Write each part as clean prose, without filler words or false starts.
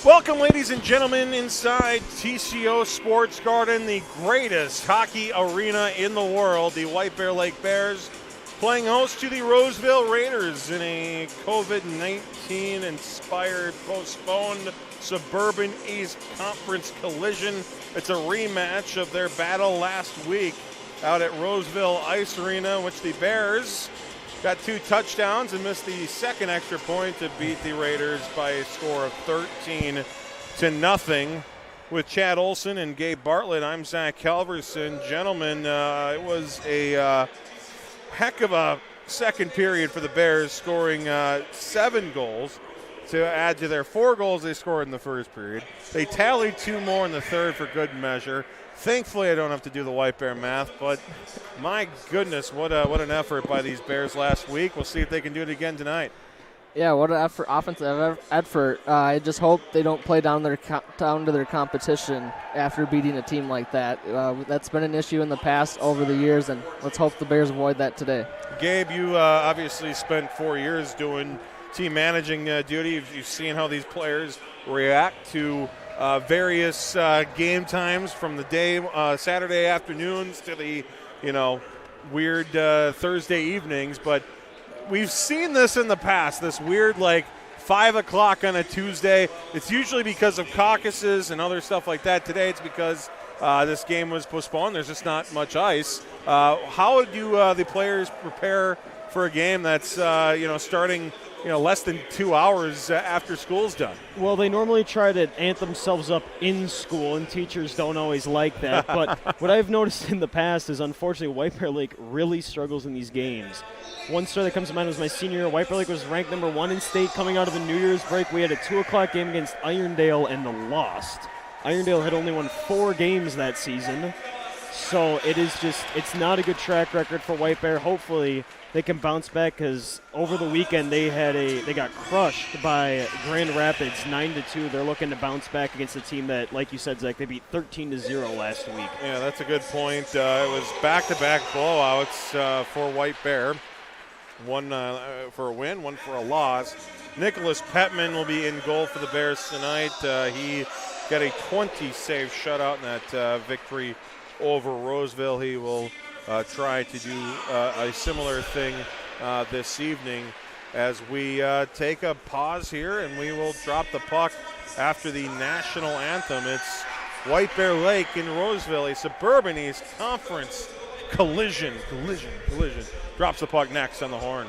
Welcome, ladies and gentlemen, inside TCO Sports Garden, the greatest hockey arena in the world. The White Bear Lake Bears playing host to the Roseville Raiders in a COVID-19 inspired, postponed Suburban East Conference collision. It's a rematch of their battle last week out at Roseville Ice Arena, in which the Bears got 2 touchdowns and missed the second extra point to beat the Raiders by a score of 13-0. With Chad Olson and Gabe Bartlett, I'm Zach Halverson. Gentlemen, it was a heck of a second period for the Bears, scoring 7 goals to add to their 4 goals they scored in the first period. They tallied 2 more in the third for good measure. Thankfully, I don't have to do the White Bear math, but my goodness, what an effort by these Bears last week. We'll see if they can do it again tonight. Yeah, what an offensive effort. I just hope they don't play down to their competition after beating a team like that. That's been an issue in the past over the years, and let's hope the Bears avoid that today. Gabe, you obviously spent 4 years doing team managing duty. You've seen how these players react to various game times, from the day Saturday afternoons to the weird Thursday evenings. But we've seen this in the past, this weird 5 o'clock on a Tuesday. It's usually because of caucuses and other stuff like that. Today it's because this game was postponed. There's just not much ice. How do the players prepare for a game that's starting less than 2 hours after school's done? Well, they normally try to amp themselves up in school, and teachers don't always like that. But what I've noticed in the past is, unfortunately, White Bear Lake really struggles in these games. One story that comes to mind was my senior year. White Bear Lake was ranked number 1 in state coming out of the New Year's break. We had a 2 o'clock game against Irondale and lost. Irondale had only won 4 games that season. So it's not a good track record for White Bear. Hopefully they can bounce back, because over the weekend they got crushed by Grand Rapids 9-2. They're looking to bounce back against a team that, like you said, Zach, they beat 13-0 last week. Yeah, that's a good point. It was back-to-back blowouts for White Bear. One for a win, one for a loss. Nicholas Petman will be in goal for the Bears tonight. He got a 20-save shutout in that victory over Roseville. He will try to do a similar thing this evening as we take a pause here, and we will drop the puck after the national anthem. It's White Bear Lake in Roseville, a Suburban East Conference collision. Drops the puck next on the horn.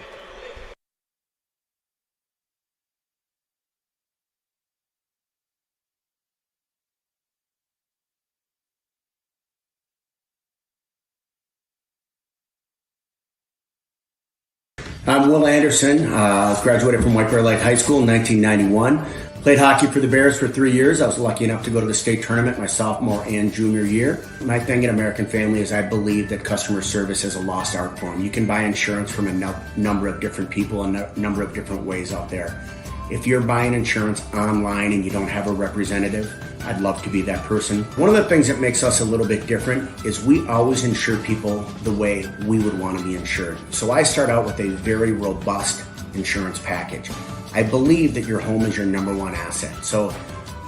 I'm Will Anderson, graduated from White Bear Lake High School in 1991. Played hockey for the Bears for 3 years. I was lucky enough to go to the state tournament my sophomore and junior year. My thing in American Family is I believe that customer service is a lost art form. You can buy insurance from a number of different people and a number of different ways out there. If you're buying insurance online and you don't have a representative, I'd love to be that person. One of the things that makes us a little bit different is we always insure people the way we would want to be insured. So I start out with a very robust insurance package. I believe that your home is your number 1 asset. So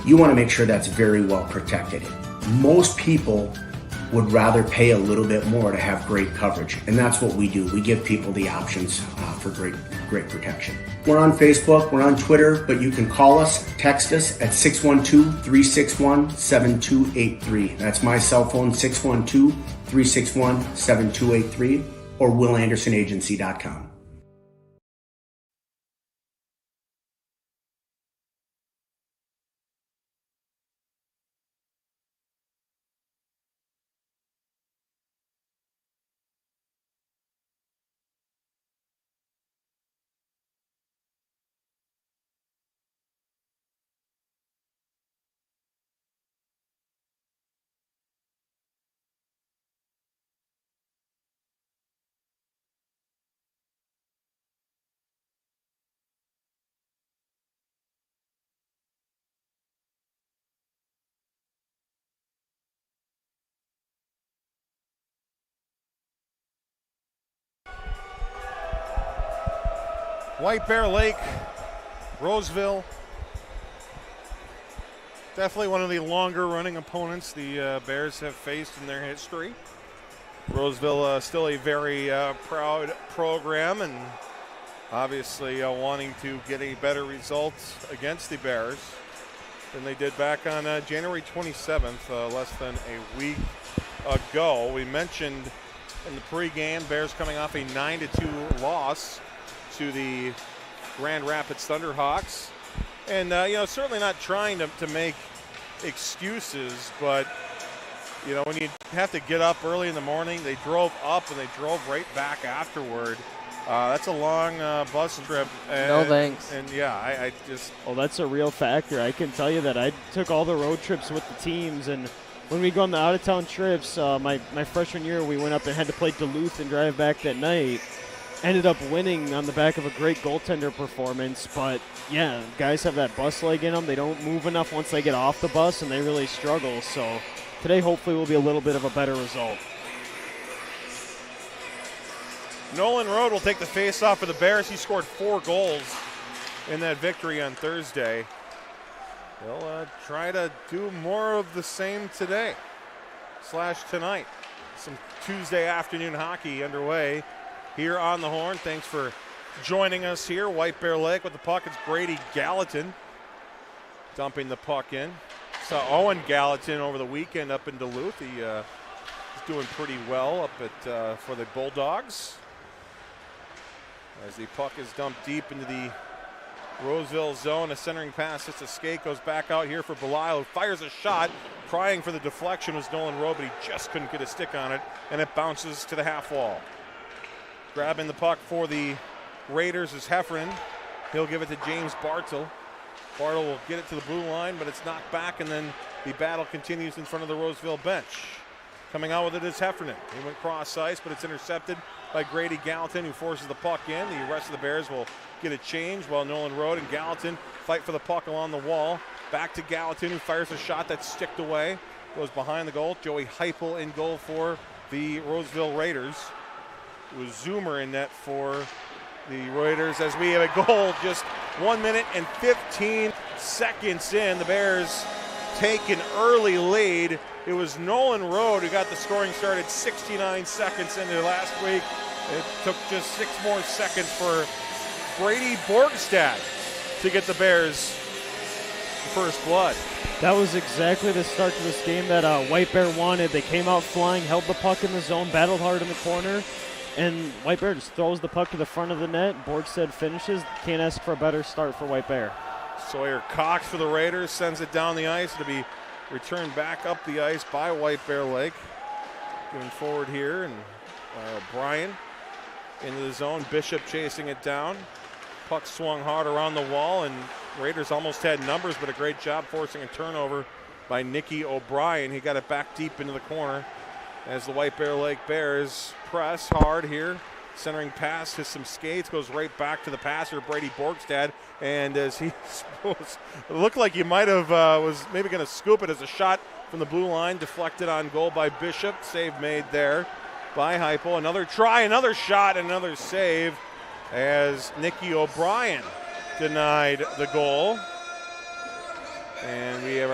you want to make sure that's very well protected. Most people would rather pay a little bit more to have great coverage. And that's what we do. We give people the options for great protection. We're on Facebook, we're on Twitter, but you can call us, text us at 612-361-7283. That's my cell phone, 612-361-7283, or willandersonagency.com. White Bear Lake, Roseville, Definitely one of the longer-running opponents the Bears have faced in their history. Roseville still a very proud program, and obviously wanting to get a better result against the Bears than they did back on January 27th, less than a week ago. We mentioned in the pregame, Bears coming off a 9-2 loss to the Grand Rapids Thunderhawks. And, certainly not trying to make excuses, but, when you have to get up early in the morning, they drove up and they drove right back afterward. That's a long bus trip. No thanks. And I just. Well, that's a real factor. I can tell you that I took all the road trips with the teams, and when we go on the out-of-town trips, my freshman year, we went up and had to play Duluth and drive back that night. Ended up winning on the back of a great goaltender performance, but yeah, guys have that bus leg in them. They don't move enough once they get off the bus, and they really struggle. So today, hopefully, will be a little bit of a better result. Nolan Road will take the face-off for the Bears. He scored 4 goals in that victory on Thursday. They'll try to do more of the same today / tonight. Some Tuesday afternoon hockey underway here on the Horn. Thanks for joining us here. White Bear Lake with the puck. It's Brady Gallatin dumping the puck in. Saw Owen Gallatin over the weekend up in Duluth. He is doing pretty well up at for the Bulldogs. As the puck is dumped deep into the Roseville zone, a centering pass hits a skate, goes back out here for Belial, who fires a shot. Trying for the deflection was Nolan Rowe, but he just couldn't get a stick on it, and it bounces to the half wall. Grabbing the puck for the Raiders is Heffernan. He'll give it to James Bartle. Bartle will get it to the blue line, but it's knocked back, and then the battle continues in front of the Roseville bench. Coming out with it is Heffernan. He went cross ice, but it's intercepted by Grady Gallatin, who forces the puck in. The rest of the Bears will get a change while Nolan Road and Gallatin fight for the puck along the wall. Back to Gallatin, who fires a shot that's sticked away. Goes behind the goal. Joey Heupel in goal for the Roseville Raiders. It was Zoomer in net for the Raiders as we have a goal just 1 minute and 15 seconds in. The Bears take an early lead. It was Nolan Road who got the scoring started 69 seconds into last week. It took just 6 more seconds for Brady Borgstad to get the Bears first blood. That was exactly the start to this game that White Bear wanted. They came out flying, held the puck in the zone, battled hard in the corner, and White Bear just throws the puck to the front of the net. Borgstad finishes. Can't ask for a better start for White Bear. Sawyer Cox for the Raiders sends it down the ice to be returned back up the ice by White Bear Lake. Going forward here, and O'Brien into the zone. Bishop chasing it down. Puck swung hard around the wall, and Raiders almost had numbers, but a great job forcing a turnover by Nicky O'Brien. He got it back deep into the corner as the White Bear Lake Bears press hard here. Centering pass hits some skates, goes right back to the passer, Brady Borgstad, and as he it looked like he might have was maybe going to scoop it as a shot from the blue line, deflected on goal by Bishop. Save made there by Heupel. Another try, another shot, another save as Nicky O'Brien denied the goal. And we have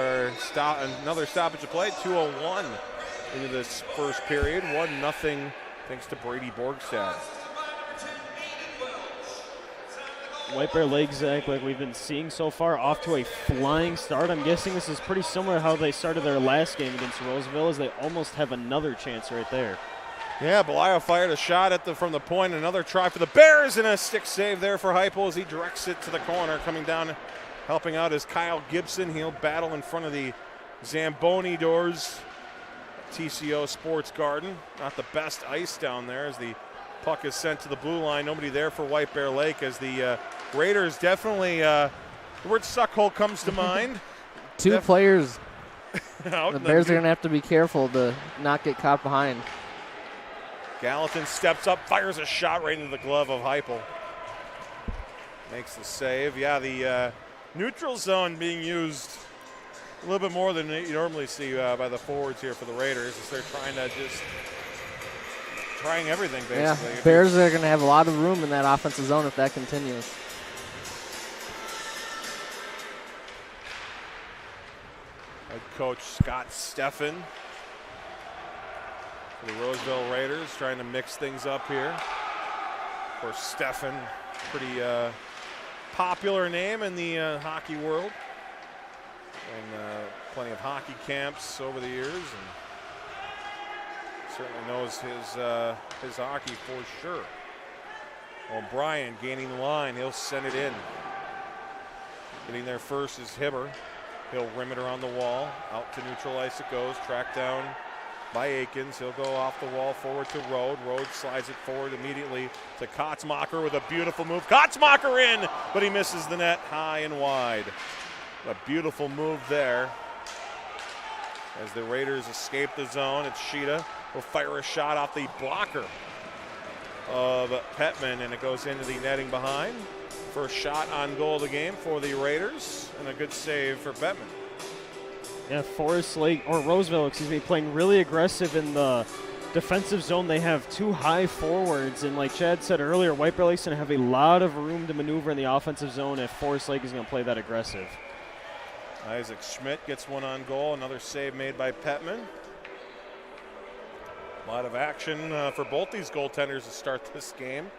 another stoppage of play, 2:01 into this first period, 1-0 thanks to Brady Borgstad. White Bear Lake, Zach, like we've been seeing so far, off to a flying start. I'm guessing this is pretty similar to how they started their last game against Roseville, as they almost have another chance right there. Yeah, Belial fired a shot from the point. Another try for the Bears, and a stick save there for Heupel as he directs it to the corner. Coming down, helping out is Kyle Gibson. He'll battle in front of the Zamboni doors. TCO Sports Garden. Not the best ice down there as the puck is sent to the blue line. Nobody there for White Bear Lake as the Raiders definitely, the word suckhole comes to mind. Two players. Out the Bears are going to have to be careful to not get caught behind. Gallatin steps up, fires a shot right into the glove of Heupel. Makes the save. Yeah, the neutral zone being used a little bit more than you normally see by the forwards here for the Raiders as they're trying everything basically. Yeah, Bears are going to have a lot of room in that offensive zone if that continues. Head coach Scott Steffen for the Roseville Raiders, trying to mix things up here. Of course, Steffen, pretty popular name in the hockey world, and plenty of hockey camps over the years, and certainly knows his hockey for sure. O'Brien gaining the line, he'll send it in. Getting there first is Hibber. He'll rim it around the wall. Out to neutral ice it goes. Tracked down by Akins. He'll go off the wall forward to Rode. Rode slides it forward immediately to Kotzmacher with a beautiful move. Kotzmacher in, but he misses the net high and wide. A beautiful move there. As the Raiders escape the zone, it's Sheeta. Will fire a shot off the blocker of Petman, and it goes into the netting behind. First shot on goal of the game for the Raiders, and a good save for Bettman. Yeah, Roseville, playing really aggressive in the defensive zone. They have two high forwards, and like Chad said earlier, White Bear Lake's going to have a lot of room to maneuver in the offensive zone if Forest Lake is going to play that aggressive. Isaac Schmidt gets one on goal, another save made by Petman. A lot of action for both these goaltenders to start this game.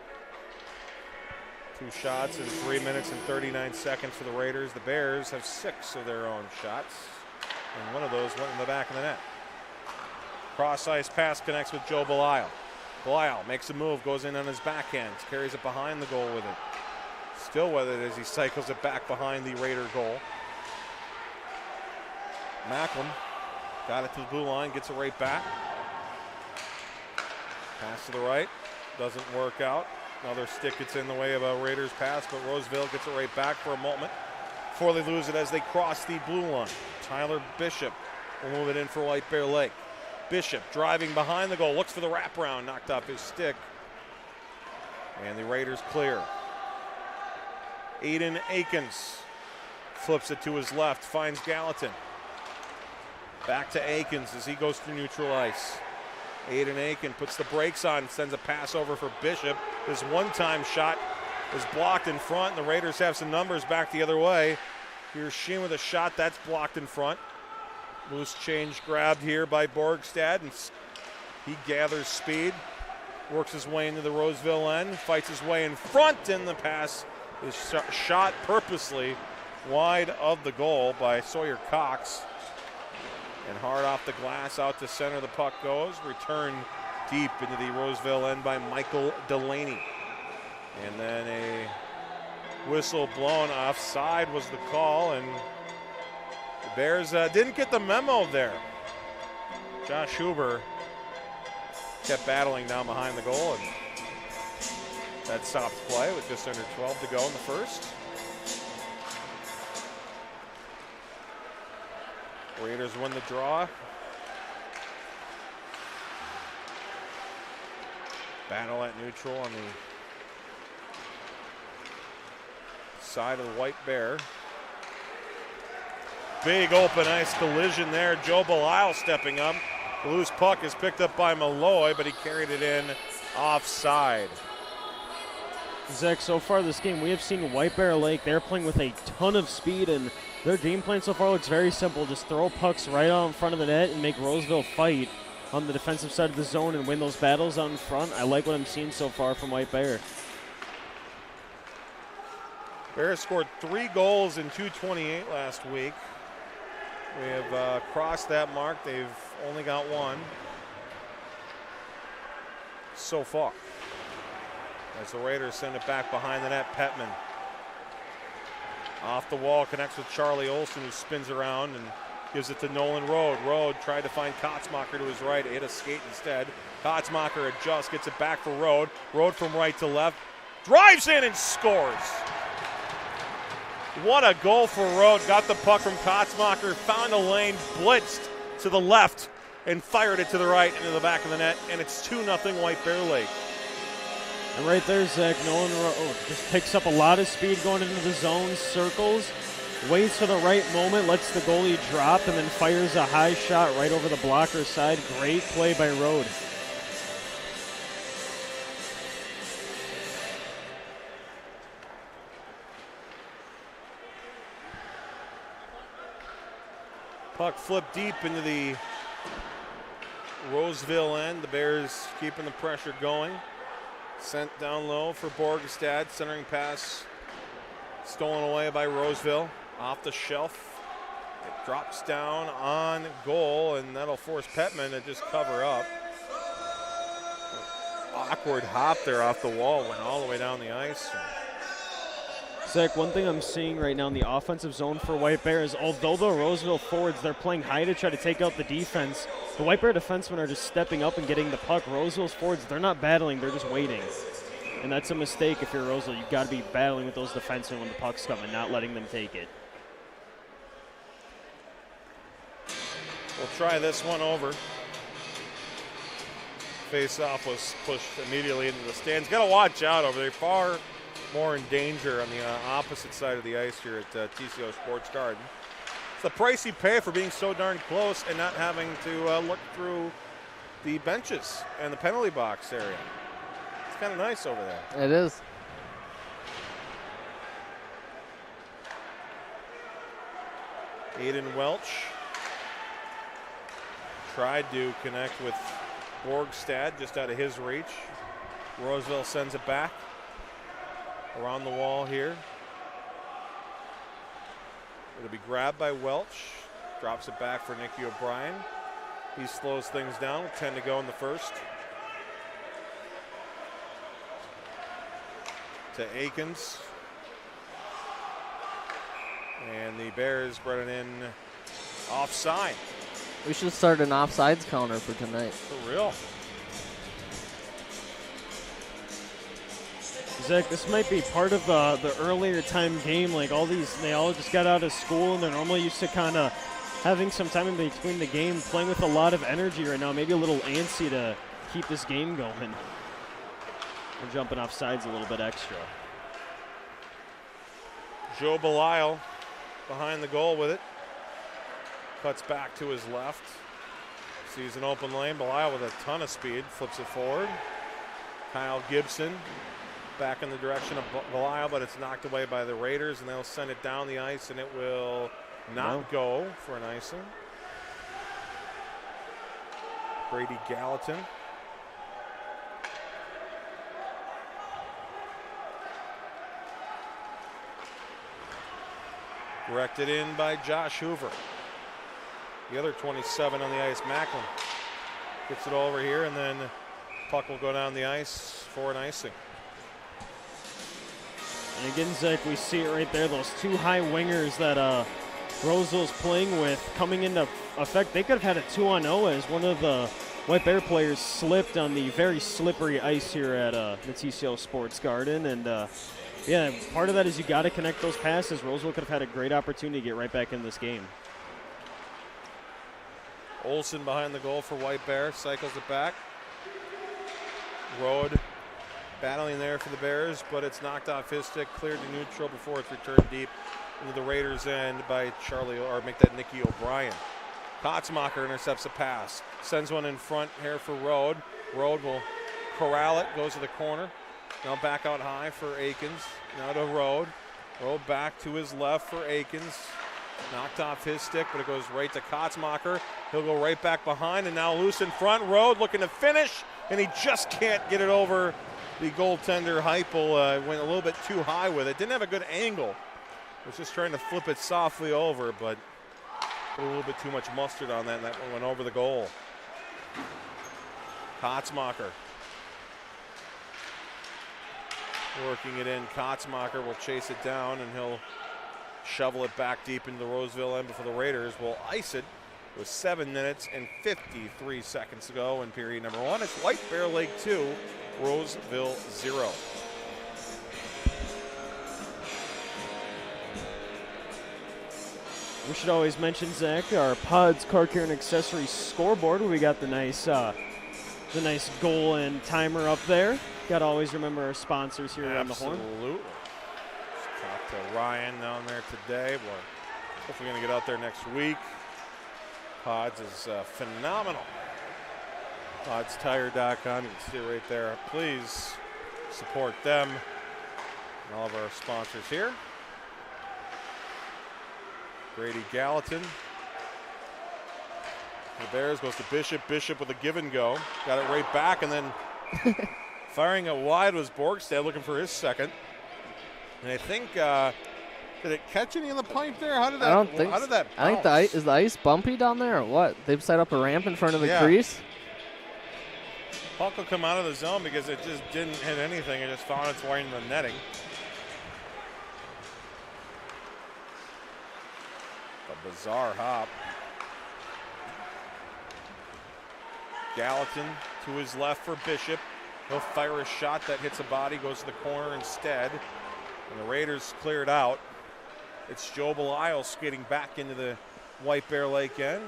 2 shots in 3 minutes and 39 seconds for the Raiders. The Bears have 6 of their own shots, and one of those went in the back of the net. Cross-ice pass connects with Joe Belisle. Belisle makes a move, goes in on his backhand, carries it behind the goal with it. Still with it as he cycles it back behind the Raider goal. Macklin got it to the blue line, gets it right back. Pass to the right, doesn't work out. Another stick gets in the way of a Raiders pass, but Roseville gets it right back for a moment before they lose it as they cross the blue line. Tyler Bishop will move it in for White Bear Lake. Bishop driving behind the goal, looks for the wraparound, knocked off his stick. And the Raiders clear. Aiden Akins flips it to his left, finds Gallatin. Back to Akins as he goes through neutral ice. Aiden Aiken puts the brakes on, sends a pass over for Bishop. His one-time shot is blocked in front, and the Raiders have some numbers back the other way. Here's Sheen with a shot that's blocked in front. Loose change grabbed here by Borgstad, and he gathers speed, works his way into the Roseville end, fights his way in front, and the pass is shot purposely wide of the goal by Sawyer Cox. And hard off the glass, out to center the puck goes. Return deep into the Roseville end by Michael Delaney. And then a whistle blown offside was the call, and the Bears didn't get the memo there. Josh Huber kept battling down behind the goal, and that stopped play with just under 12 to go in the first. Raiders win the draw. Battle at neutral on the side of the White Bear. Big open ice collision there. Joe Belisle stepping up. The loose puck is picked up by Malloy, but he carried it in offside. Zach, so far this game, we have seen White Bear Lake. They're playing with a ton of speed, and their game plan so far looks very simple. Just throw pucks right out in front of the net and make Roseville fight on the defensive side of the zone and win those battles out in front. I like what I'm seeing so far from White Bear. Bears scored 3 goals in 2:28 last week. We have crossed that mark. They've only got 1 so far. As the Raiders send it back behind the net, Petman. Off the wall, connects with Charlie Olson, who spins around and gives it to Nolan Rode. Rode tried to find Kotzmacher to his right, hit a skate instead. Kotzmacher adjusts, gets it back for Rode. Rode from right to left, drives in and scores. What a goal for Rode. Got the puck from Kotzmacher, found a lane, blitzed to the left, and fired it to the right into the back of the net, and it's 2-0 White Bear Lake. And right there, Zach, Nolan just picks up a lot of speed going into the zone, circles, waits for the right moment, lets the goalie drop, and then fires a high shot right over the blocker's side. Great play by Rode. Puck flipped deep into the Roseville end. The Bears keeping the pressure going. Sent down low for Borgestad. Centering pass stolen away by Roseville. Off the shelf. It drops down on goal, and that'll force Petman to just cover up. Awkward hop there off the wall. Went all the way down the ice. Zach, one thing I'm seeing right now in the offensive zone for White Bears, although the Roseville forwards, they're playing high to try to take out the defense, the White Bear defensemen are just stepping up and getting the puck. Roseville's forwards, they're not battling, they're just waiting. And that's a mistake if you're Roseville. You've got to be battling with those defensemen when the puck's coming, not letting them take it. We'll try this one over. Face-off was pushed immediately into the stands. Got to watch out over there. Far more in danger on the opposite side of the ice here at TCO Sports Garden. It's the price you pay for being so darn close and not having to look through the benches and the penalty box area. It's kind of nice over there. It is. Aiden Welch tried to connect with Borgstad just out of his reach. Roseville sends it back around the wall here. It'll be grabbed by Welch. Drops it back for Nicky O'Brien. He slows things down with 10 to go in the first. To Akins. And the Bears brought it in offside. We should start an offsides counter for tonight. For real. Zach, this might be part of the earlier time game. Like they all just got out of school and they're normally used to kind of having some time in between the game, playing with a lot of energy right now, maybe a little antsy to keep this game going. We're jumping off sides a little bit extra. Joe Belisle behind the goal with it. Cuts back to his left. Sees an open lane. Belisle with a ton of speed. Flips it forward. Kyle Gibson back in the direction of Belisle, but it's knocked away by the Raiders, and they'll send it down the ice, and it will not go for an icing. Brady Gallatin. Directed in by Josh Hoover. The other 27 on the ice, Macklin. Gets it over here, and then puck will go down the ice for an icing. And again, Zach, we see it right there. Those two high wingers that Roseville's playing with coming into effect. They could have had a 2-on-0 as one of the White Bear players slipped on the very slippery ice here at the TCO Sports Garden. And yeah, part of that is you got to connect those passes. Roseville could have had a great opportunity to get right back in this game. Olsen behind the goal for White Bear, cycles it back. Road battling there for the Bears, but it's knocked off his stick, cleared to neutral before it's returned deep into the Raiders' end by Nicky O'Brien. Kotzmacher intercepts a pass, sends one in front here for Road. Road will corral it, goes to the corner. Now back out high for Akins. Now to Road. Road back to his left for Akins. Knocked off his stick, but it goes right to Kotzmacher. He'll go right back behind, and now loose in front. Road looking to finish, and he just can't get it over the goaltender. Heupel went a little bit too high with it. Didn't have a good angle. Was just trying to flip it softly over, but put a little bit too much mustard on that, and that one went over the goal. Kotzmacher. Working it in. Kotzmacher will chase it down, and he'll shovel it back deep into the Roseville end before the Raiders will ice it with 7 minutes and 53 seconds to go in period number 1. It's White Bear Lake 2, Roseville 0. We should always mention, Zach, our Pods Car Care and Accessories scoreboard where we got the nice goal and timer up there. Got to always remember our sponsors here on the horn. Absolutely. Talk to Ryan down there today. We're hopefully going to get out there next week. Pods is phenomenal. PodsTire.com. You can see it right there. Please support them and all of our sponsors here. Brady Gallatin The Bears goes to Bishop. Bishop with a give and go. Got it right back, and then firing it wide was Borgstad looking for his second. And I think, did it catch any of the pipe there? How did that? I don't think. How did that? I think is the ice bumpy down there or what? They've set up a ramp in front of the crease. Puck will come out of the zone because it just didn't hit anything. It just found its way in the netting. A bizarre hop. Gallatin to his left for Bishop. He'll fire a shot that hits a body, goes to the corner instead. And the Raiders clear it out. It's Joe Belisle skating back into the White Bear Lake end.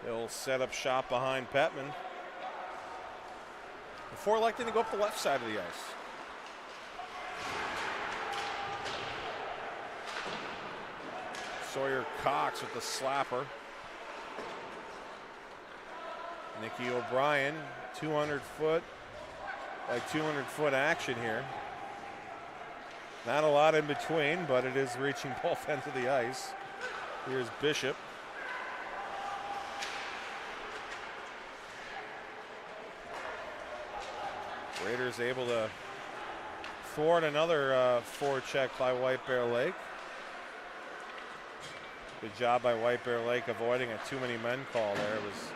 He'll set up shop behind Petman. Before electing to go up the left side of the ice. Sawyer Cox with the slapper. Nicky O'Brien, 200-foot, like 200-foot action here. Not a lot in between, but it is reaching both ends of the ice. Here's Bishop. Raiders able to thwart another forecheck by White Bear Lake. Good job by White Bear Lake avoiding a too many men call there. It was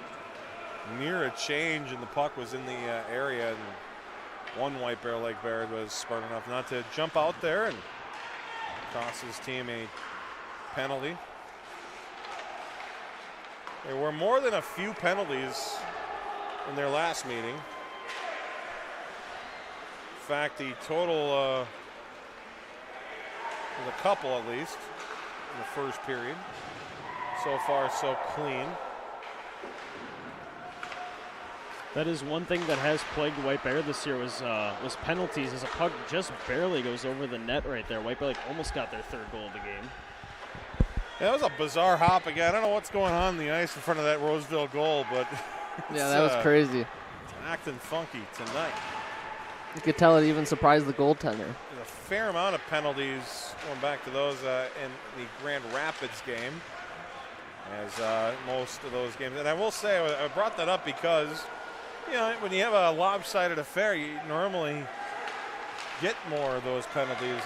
near a change and the puck was in the area, and one White Bear Lake Bear was smart enough not to jump out there and cost his team a penalty. There were more than a few penalties in their last meeting. In fact, the total was a couple at least in the first period. So far, so clean. That is one thing that has plagued White Bear this year was penalties, as a puck just barely goes over the net right there. White Bear like almost got their third goal of the game. Yeah, that was a bizarre hop again. I don't know what's going on in the ice in front of that Roseville goal, but yeah, that was crazy. It's acting funky tonight. You could tell it even surprised the goaltender. There's a fair amount of penalties going back to those in the Grand Rapids game, as most of those games. And I will say, I brought that up because, you know, when you have a lopsided affair, you normally get more of those penalties.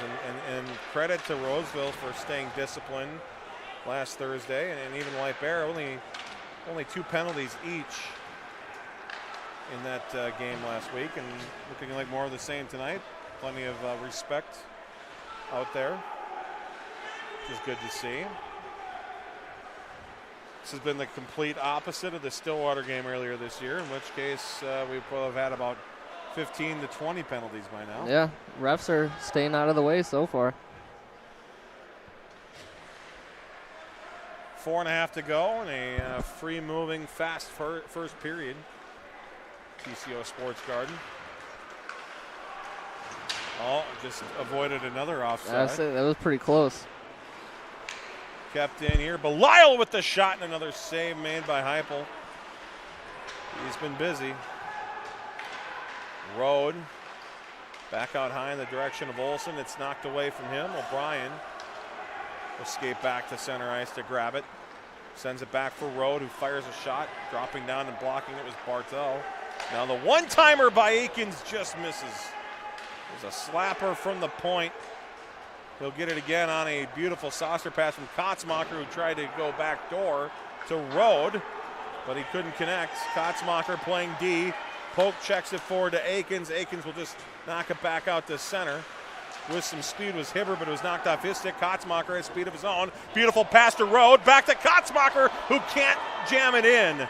And credit to Roseville for staying disciplined last Thursday, and even White Bear, only 2 penalties each in that game last week, and looking like more of the same tonight. Plenty of respect out there, which is good to see. This has been the complete opposite of the Stillwater game earlier this year, in which case we will have had about 15 to 20 penalties by now. Yeah, refs are staying out of the way so far. 4.5 to go in a free-moving, fast first period. TCO Sports Garden. Oh, just avoided another offside. That was pretty close. Kept in here. Belisle with the shot, and another save made by Heupel. He's been busy. Rode back out high in the direction of Olsen. It's knocked away from him. O'Brien will skate back to center ice to grab it. Sends it back for Rode, who fires a shot. Dropping down and blocking it was Bartel. Now the one-timer by Aikens just misses. There's a slapper from the point. He'll get it again on a beautiful saucer pass from Kotzmacher, who tried to go back door to Rode, but he couldn't connect. Kotzmacher playing D. Polk checks it forward to Aikens. Aikens will just knock it back out to center. With some speed was Hibber, but it was knocked off his stick. Kotzmacher at speed of his own. Beautiful pass to Rode. Back to Kotzmacher, who can't jam it in.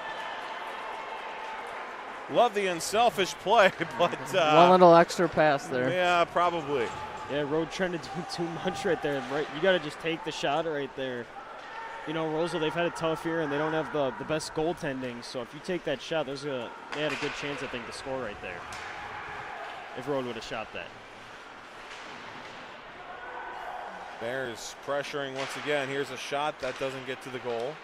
Love the unselfish play, but one little extra pass there. Yeah, probably. Yeah, Rode trying to do too much right there. Right, you got to just take the shot right there. You know, Roseville, they've had a tough year, and they don't have the best goaltending. So if you take that shot, they had a good chance, I think, to score right there. If Rode would have shot that. Bears pressuring once again. Here's a shot that doesn't get to the goal.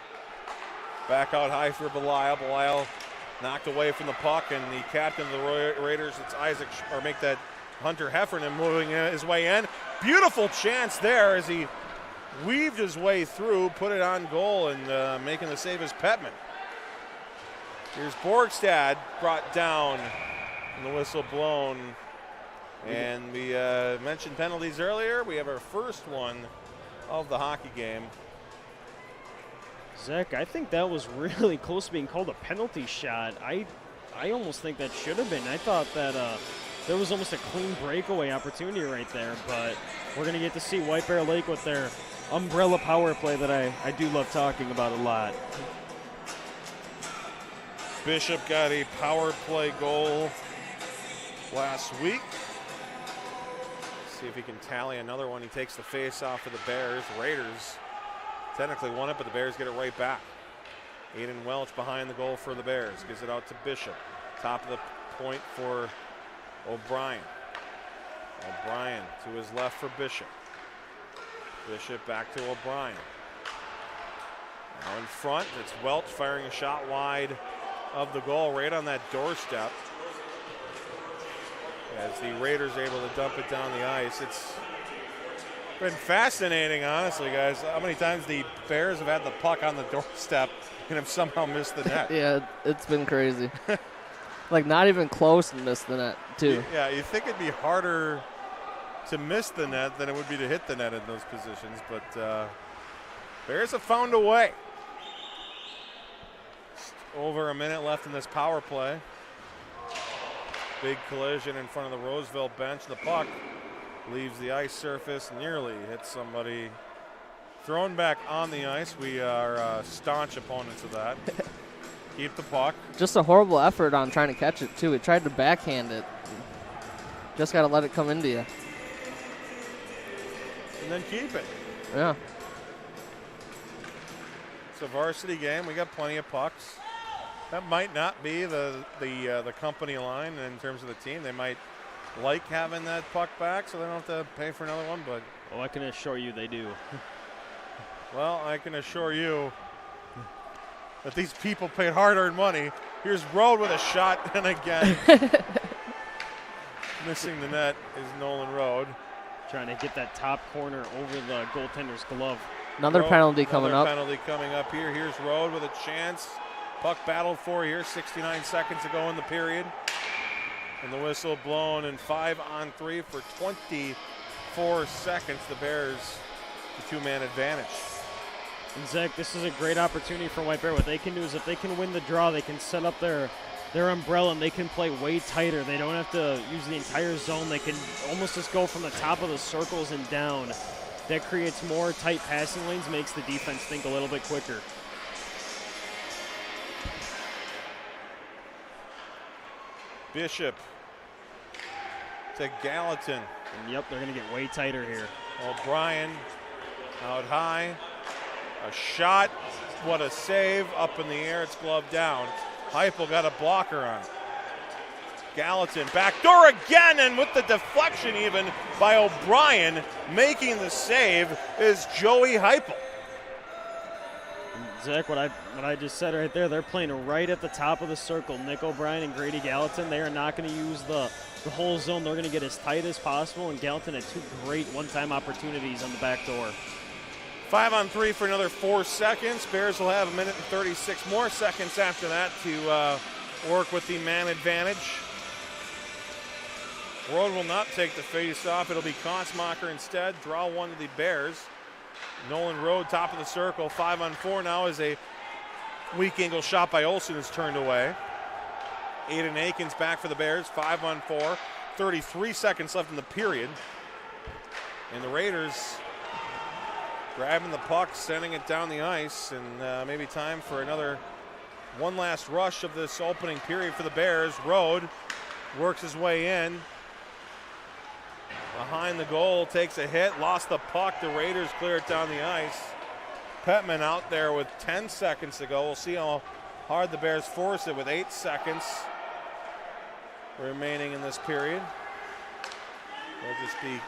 Back out high for Belisle. Belisle knocked away from the puck, and the captain of the Raiders, it's Hunter Heffernan moving his way in. Beautiful chance there as he weaved his way through, put it on goal, and making the save is Petman. Here's Borgstad brought down and the whistle blown. And we mentioned penalties earlier. We have our first one of the hockey game. Zach, I think that was really close to being called a penalty shot. I almost think that should have been. I thought that there was almost a clean breakaway opportunity right there, but we're going to get to see White Bear Lake with their umbrella power play that I do love talking about a lot. Bishop got a power play goal last week. See if he can tally another one. He takes the face off of the Bears. Raiders technically won it, but the Bears get it right back. Aiden Welch behind the goal for the Bears. Gives it out to Bishop. Top of the point for O'Brien. O'Brien to his left for Bishop. Bishop back to O'Brien. Now in front, it's Welch firing a shot wide of the goal, right on that doorstep. As the Raiders are able to dump it down the ice. It's been fascinating, honestly, guys. How many times the Bears have had the puck on the doorstep and have somehow missed the net? Yeah, it's been crazy. Like, not even close and missed the net, too. Yeah, you think it'd be harder to miss the net than it would be to hit the net in those positions, but Bears have found a way. Just over a minute left in this power play. Big collision in front of the Roseville bench. The puck leaves the ice surface, nearly hits somebody. Thrown back on the ice. We are staunch opponents of that. Keep the puck. Just a horrible effort on trying to catch it, too. He tried to backhand it. Just got to let it come into you. And then keep it. Yeah. It's a varsity game. We got plenty of pucks. That might not be the company line in terms of the team. They might like having that puck back so they don't have to pay for another one. But Oh, I can assure you they do. well, I can assure you that these people paid hard-earned money. Here's Rode with a shot, and again, missing the net is Nolan Rode. Trying to get that top corner over the goaltender's glove. Another penalty coming up. Penalty coming up here. Here's Rode with a chance. Puck battled for here, 69 seconds to go in the period. And the whistle blown, and 5-on-3 for 24 seconds. The Bears, the two-man advantage. And Zach, this is a great opportunity for White Bear. What they can do is if they can win the draw, they can set up their umbrella and they can play way tighter. They don't have to use the entire zone. They can almost just go from the top of the circles and down. That creates more tight passing lanes, makes the defense think a little bit quicker. Bishop to Gallatin. And yep, they're going to get way tighter here. O'Brien out high. A shot. What a save. Up in the air. It's gloved down. Heupel got a blocker on it. Gallatin backdoor again, and with the deflection even by O'Brien, making the save is Joey Heupel. Zach, what I just said right there, they're playing right at the top of the circle. Nick O'Brien and Grady Gallatin, they are not going to use the whole zone. They're going to get as tight as possible, and Gallatin had two great one-time opportunities on the back door. 5-on-3 for another 4 seconds. Bears will have a minute and 36 more seconds after that to work with the man advantage. Rode will not take the face off. It'll be Konsmacher instead. Draw one to the Bears. Nolan Rode, top of the circle. 5-on-4 now as a weak angle shot by Olsen is turned away. Aiden Aikens back for the Bears. 5-on-4. 33 seconds left in the period. And the Raiders grabbing the puck, sending it down the ice, and maybe time for one last rush of this opening period for the Bears. Rode works his way in. Behind the goal, takes a hit, lost the puck. The Raiders clear it down the ice. Petman out there with 10 seconds to go. We'll see how hard the Bears force it with 8 seconds remaining in this period. It'll just be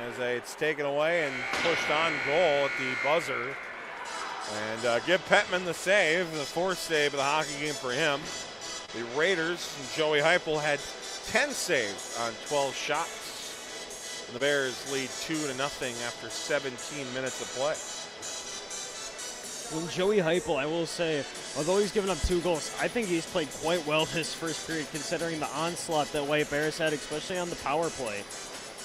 as it's taken away and pushed on goal at the buzzer. And give Petman the save, the fourth save of the hockey game for him. The Raiders and Joey Heupel had 10 saves on 12 shots. The Bears lead 2-0 after 17 minutes of play. When Joey Heupel, I will say, although he's given up 2 goals, I think he's played quite well this first period, considering the onslaught that White Bears had, especially on the power play.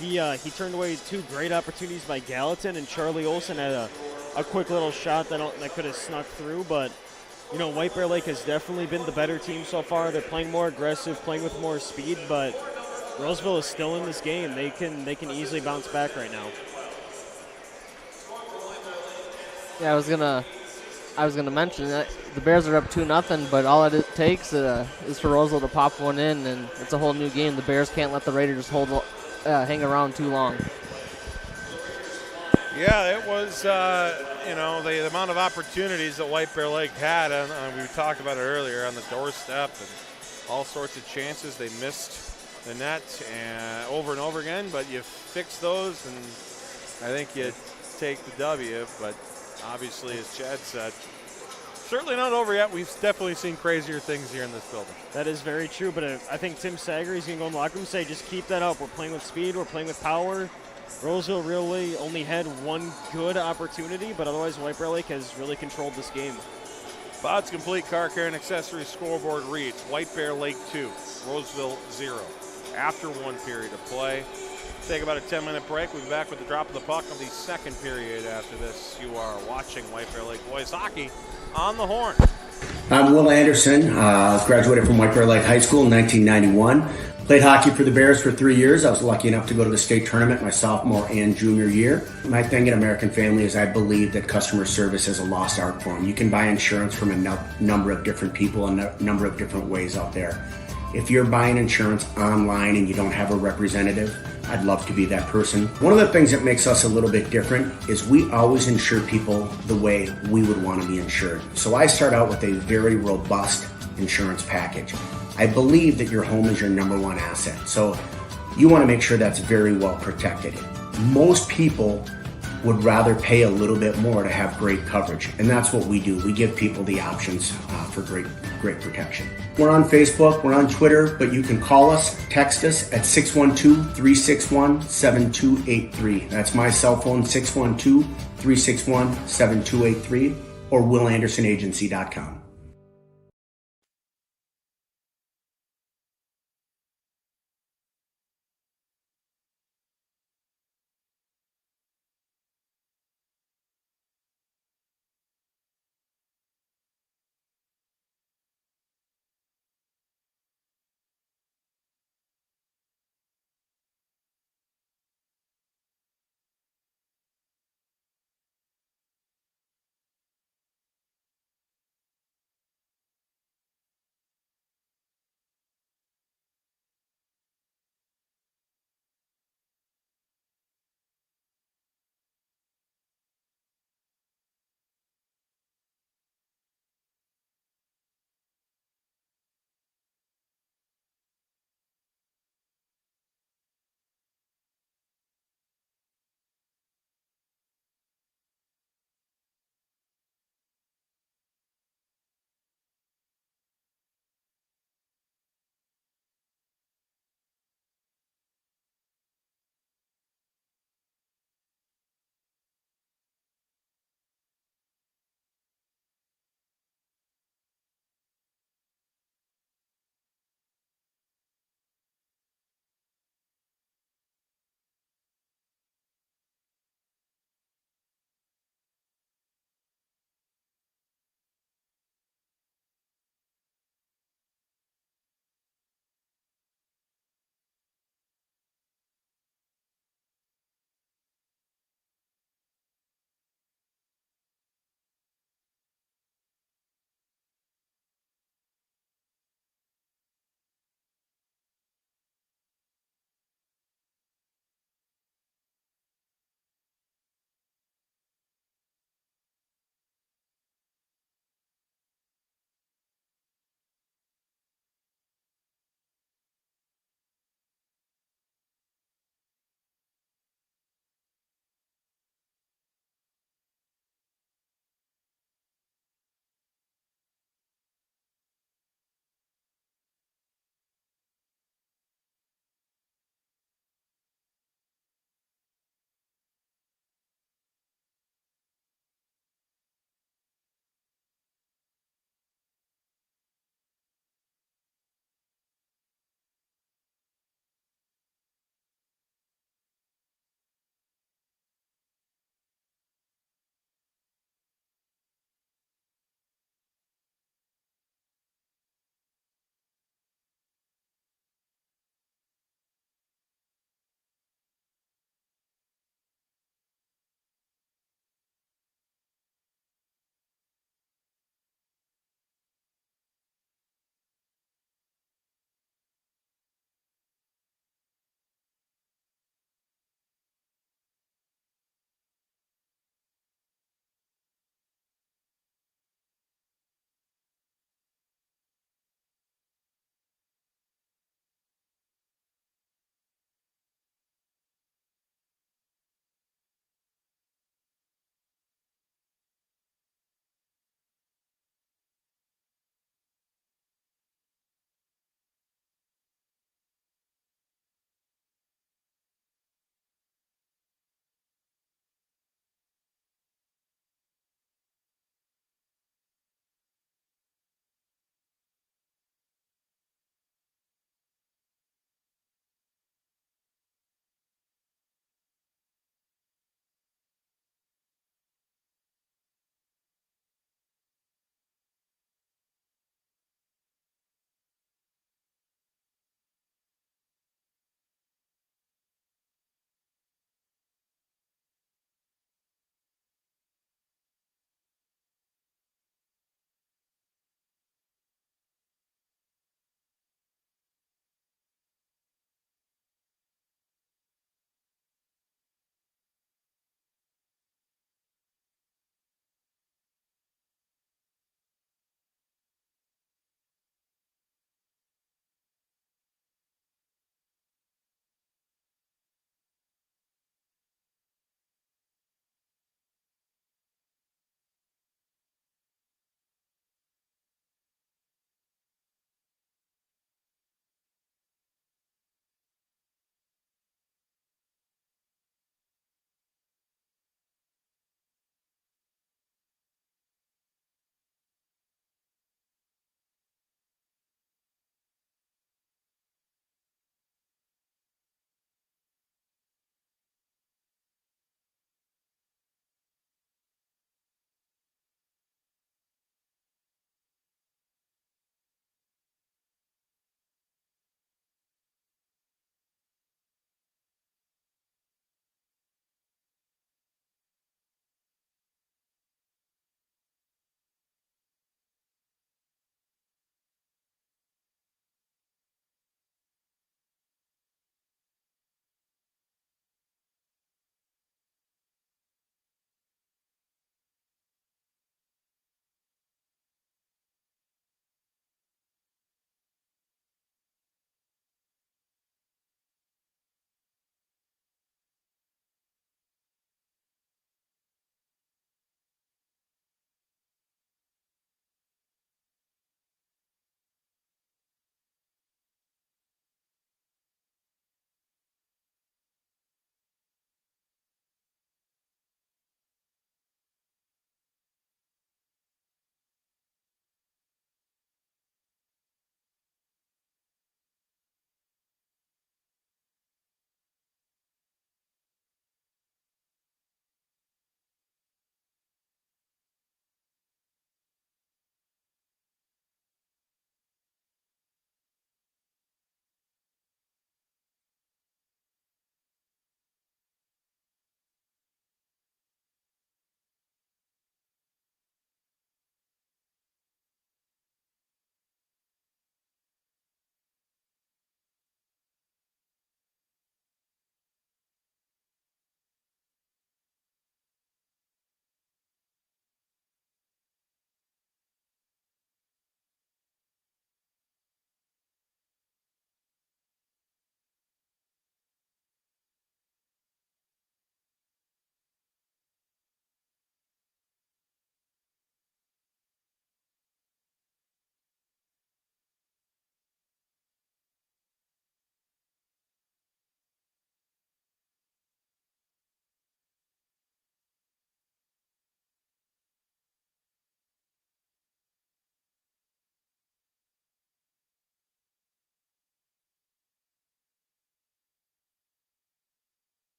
He turned away 2 great opportunities by Gallatin, and Charlie Olsen had a quick little shot that could have snuck through. But you know, White Bear Lake has definitely been the better team so far. They're playing more aggressive, playing with more speed, but Roseville is still in this game. They can easily bounce back right now. Yeah, I was gonna mention that the Bears are up 2-0, but all it takes is for Roseville to pop one in, and it's a whole new game. The Bears can't let the Raiders hang around too long. Yeah, it was, the amount of opportunities that White Bear Lake had, and we talked about it earlier, on the doorstep, and all sorts of chances. They missed the net over and over again, but you fix those, and I think you take the W. But obviously, as Chad said, certainly not over yet. We've definitely seen crazier things here in this building. That is very true, but I think Tim Sager is going to go in the locker room and say, just keep that up. We're playing with speed. We're playing with power. Roseville really only had 1 good opportunity, but otherwise White Bear Lake has really controlled this game. Bod's Complete Car Care and Accessories scoreboard reads White Bear Lake 2, Roseville 0. After 1 period of play. Take about a 10-minute break. We'll be back with the drop of the puck of the second period after this. You are watching White Bear Lake Boys Hockey on the Horn. I'm Will Anderson. Graduated from White Bear Lake High School in 1991. Played hockey for the Bears for 3 years. I was lucky enough to go to the state tournament my sophomore and junior year. My thing at American Family is I believe that customer service is a lost art form. You can buy insurance from a number of different people and a number of different ways out there. If you're buying insurance online and you don't have a representative, I'd love to be that person. One of the things that makes us a little bit different is we always insure people the way we would want to be insured. So I start out with a very robust insurance package. I believe that your home is your number 1 asset. So you want to make sure that's very well protected. Most people would rather pay a little bit more to have great coverage. And that's what we do. We give people the options for great protection. We're on Facebook, we're on Twitter, but you can call us, text us at 612-361-7283. That's my cell phone, 612-361-7283, or willandersonagency.com.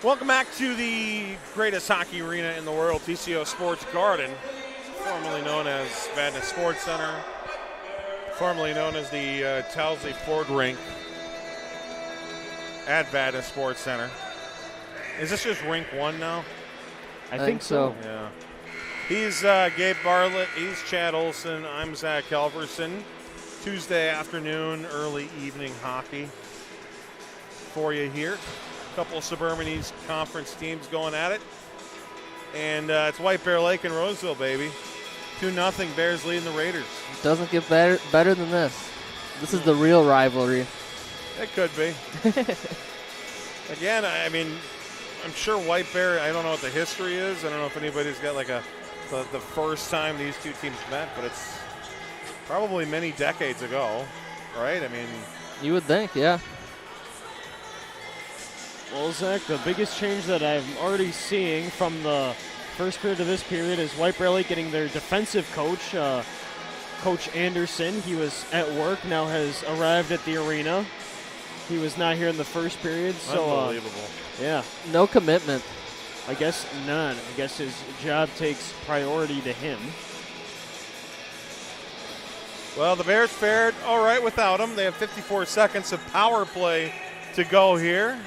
Welcome back to the greatest hockey arena in the world, TCO Sports Garden, formerly known as Vadnais Sports Center, formerly known as the Towsley Ford Rink at Vadnais Sports Center. Is this just Rink 1 now? I think so. Yeah. He's Gabe Bartlett. He's Chad Olson. I'm Zach Halverson. Tuesday afternoon, early evening hockey for you here. A couple of Suburban East Conference teams going at it. And it's White Bear Lake and Roseville, baby. 2-0, Bears leading the Raiders. It doesn't get better than this. This is the real rivalry. It could be. Again, I mean, I'm sure White Bear, I don't know what the history is. I don't know if anybody's got like the first time these two teams met, but it's probably many decades ago, right? I mean, you would think, yeah. Well, Zach, the biggest change that I'm already seeing from the first period to this period is White Bear Lake getting their defensive coach, Coach Anderson. He was at work, now has arrived at the arena. He was not here in the first period, so unbelievable. Yeah. No commitment. I guess none. I guess his job takes priority to him. Well, the Bears fared all right without him. They have 54 seconds of power play to go here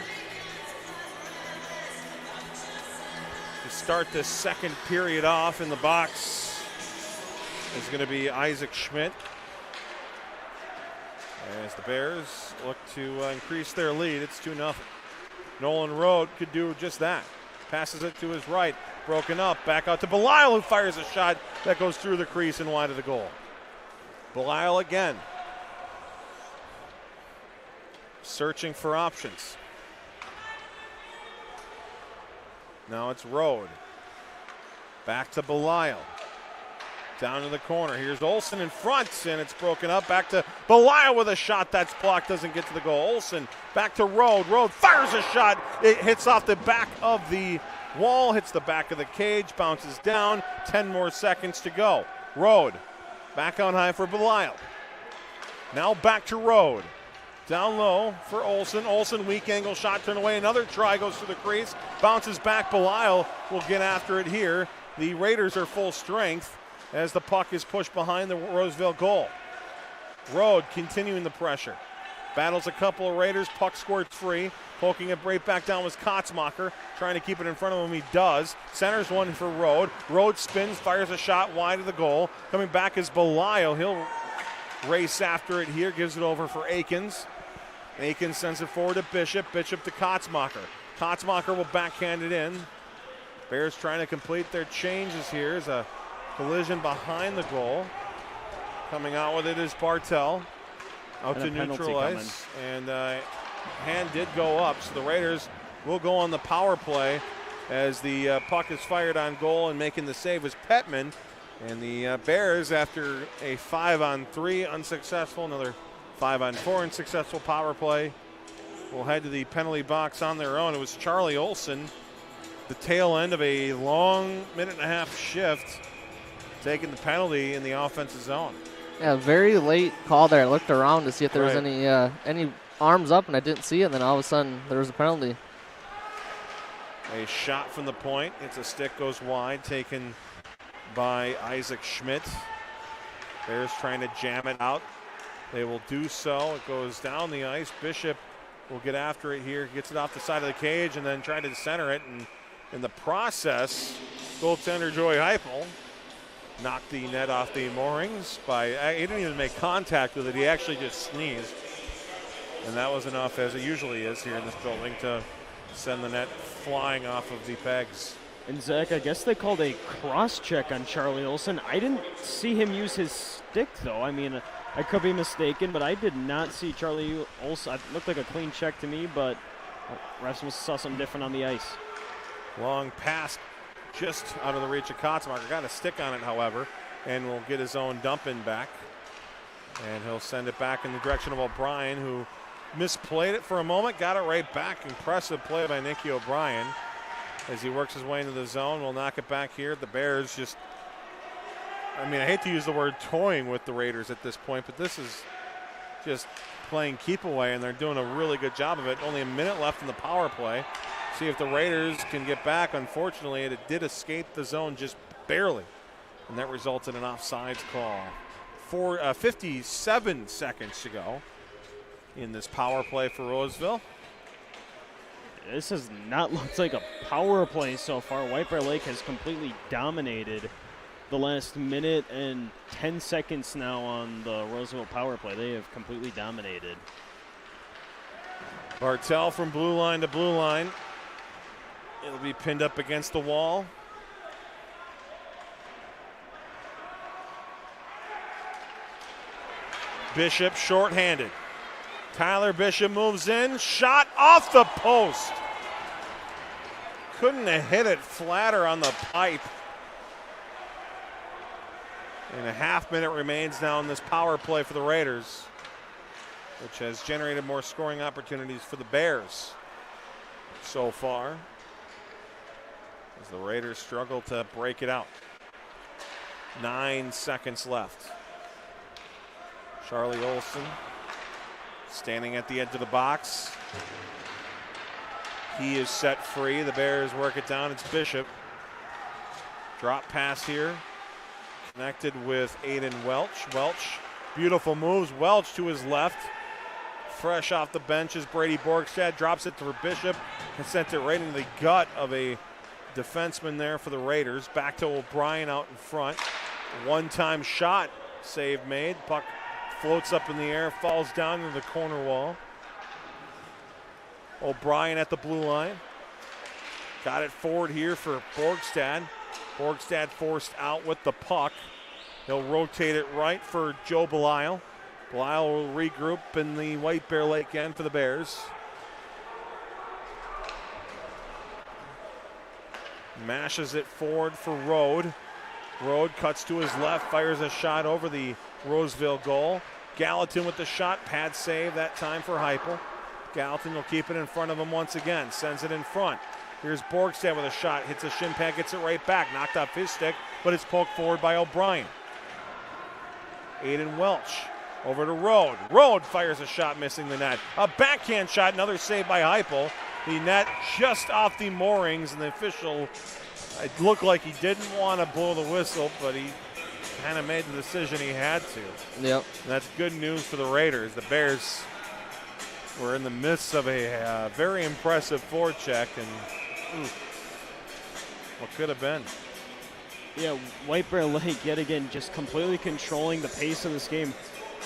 to start this second period off. In the box is going to be Isaac Schmidt as the Bears look to increase their lead. It's 2-0. Nolan Rode could do just that. Passes it to his right, broken up, back out to Belisle, who fires a shot that goes through the crease and wide of the goal. Belisle again, searching for options. Now it's Rode. Back to Belisle. Down to the corner. Here's Olson in front, and it's broken up. Back to Belisle with a shot that's blocked, doesn't get to the goal. Olson back to Rode. Rode fires a shot. It hits off the back of the wall, hits the back of the cage, bounces down. 10 more seconds to go. Rode back on high for Belisle. Now back to Rode. Down low for Olson. Olson, weak angle shot, turn away. Another try goes through the crease. Bounces back. Belisle will get after it here. The Raiders are full strength as the puck is pushed behind the Roseville goal. Rode continuing the pressure. Battles a couple of Raiders. Puck squirts free. Poking it right back down was Kotzmacher. Trying to keep it in front of him. He does. Centers one for Rode. Rode spins, fires a shot wide of the goal. Coming back is Belisle. He'll race after it here. Gives it over for Akins. Akins sends it forward to Bishop. Bishop to Kotzmacher. Kotzmacher will backhand it in. Bears trying to complete their changes here. Is a collision behind the goal. Coming out with it is Bartel. Out to neutral ice. And hand did go up. So the Raiders will go on the power play as the puck is fired on goal, and making the save is Petman. And the Bears, after a 5-on-3 unsuccessful, another 5-on-4 unsuccessful power play, will head to the penalty box on their own. It was Charlie Olson, the tail end of a long minute-and-a-half shift, taking the penalty in the offensive zone. Yeah, very late call there. I looked around to see if there was any arms up, and I didn't see it. And then all of a sudden, there was a penalty. A shot from the point. It's a stick, goes wide, taken by Isaac Schmidt. Bears trying to jam it out. They will do so. It goes down the ice. Bishop will get after it here. Gets it off the side of the cage and then try to center it. And in the process, goaltender Joey Heupel knocked the net off the moorings. He didn't even make contact with it. He actually just sneezed. And that was enough, as it usually is here in this building, to send the net flying off of the pegs. And Zach, I guess they called a cross-check on Charlie Olson. I didn't see him use his stick, though. I mean, I could be mistaken, but I did not see Charlie Olson. It looked like a clean check to me, but Rasmus saw something different on the ice. Long pass just out of the reach of Kotzmacher. Got a stick on it, however, and will get his own dump in back. And he'll send it back in the direction of O'Brien, who misplayed it for a moment, got it right back. Impressive play by Nicky O'Brien as he works his way into the zone. We'll knock it back here. The Bears just, I mean, I hate to use the word toying with the Raiders at this point, but this is just playing keep away, and they're doing a really good job of it. Only a minute left in the power play. See if the Raiders can get back. Unfortunately, it did escape the zone just barely, and that results in an offsides call. 57 seconds to go in this power play for Roseville. This has not looked like a power play so far. White Bear Lake has completely dominated the last minute and 10 seconds now on the Roseville power play. They have completely dominated. Bartell from blue line to blue line. It'll be pinned up against the wall. Bishop shorthanded. Tyler Bishop moves in. Shot off the post. Couldn't have hit it flatter on the pipe. And a half minute remains now in this power play for the Raiders, which has generated more scoring opportunities for the Bears so far, as the Raiders struggle to break it out. 9 seconds left. Charlie Olson standing at the edge of the box. He is set free. The Bears work it down. It's Bishop. Drop pass here. Connected with Aiden Welch. Welch, beautiful moves. Welch to his left. Fresh off the bench is Brady Borgstad. Drops it to Bishop and sent it right into the gut of a defenseman there for the Raiders. Back to O'Brien out in front. One-time shot. Save made. Puck floats up in the air, falls down into the corner wall. O'Brien at the blue line. Got it forward here for Borgstad. Borgstad forced out with the puck. He'll rotate it right for Joe Belisle. Belisle will regroup in the White Bear Lake end for the Bears. Mashes it forward for Rode. Rode cuts to his left, fires a shot over the Roseville goal. Gallatin with the shot, pad save that time for Heupel. Gallatin will keep it in front of him once again, sends it in front. Here's Borgstad with a shot, hits a shin pad, gets it right back, knocked off his stick, but it's poked forward by O'Brien. Aiden Welch over to Rode. Rode fires a shot, missing the net. A backhand shot, another save by Heupel. The net just off the moorings, and the official, it looked like he didn't want to blow the whistle, but he kind of made the decision he had to. Yep. And that's good news for the Raiders. The Bears were in the midst of a very impressive forecheck, and what could have been. Yeah, White Bear Lake yet again just completely controlling the pace of this game.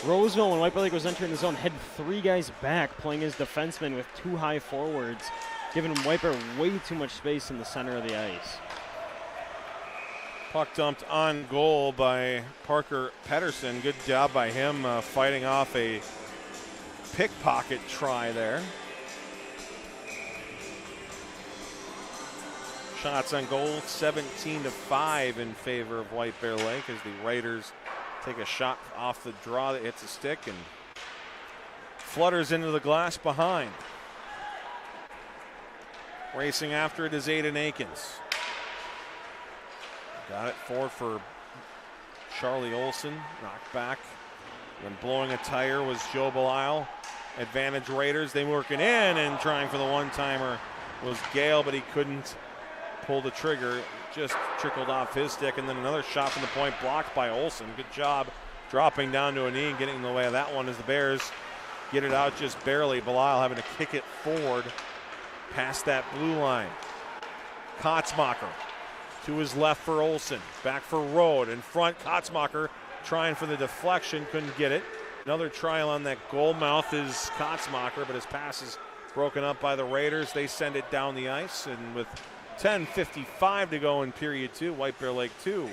Roseville, when White Bear Lake was entering the zone, had 3 guys back playing as defensemen with 2 high forwards, giving White Bear way too much space in the center of the ice. Puck dumped on goal by Parker Pedersen. Good job by him fighting off a pickpocket try there. Shots on goal, 17-5 in favor of White Bear Lake as the Raiders take a shot off the draw that hits a stick and flutters into the glass behind. Racing after it is Aiden Akins. Got it forward for Charlie Olson, knocked back. When blowing a tire was Joe Belisle. Advantage Raiders, they working in, and trying for the one-timer was Gale, but he couldn't pull the trigger. Just trickled off his stick, and then another shot from the point blocked by Olson. Good job dropping down to a knee and getting in the way of that one as the Bears get it out just barely. Belisle having to kick it forward past that blue line. Kotzmacher to his left for Olson. Back for Rode. In front, Kotzmacher trying for the deflection, couldn't get it. Another trial on that goal mouth is Kotzmacher, but his pass is broken up by the Raiders. They send it down the ice, and with 10:55 to go in period 2, White Bear Lake 2,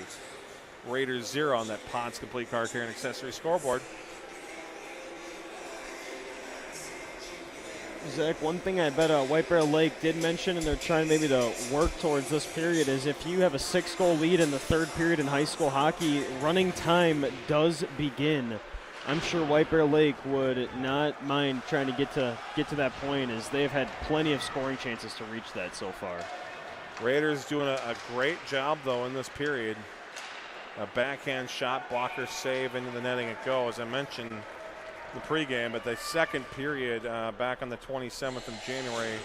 Raiders 0 on that Ponds Complete Car Care and Accessory scoreboard. Zach, one thing I bet White Bear Lake did mention, and they're trying maybe to work towards this period, is if you have a 6-goal lead in the third period in high school hockey, running time does begin. I'm sure White Bear Lake would not mind trying to get to that point, as they've had plenty of scoring chances to reach that so far. Raiders doing a great job, though, in this period. A backhand shot, blocker save, into the netting it goes. I mentioned the pregame, but the second period back on the 27th of January,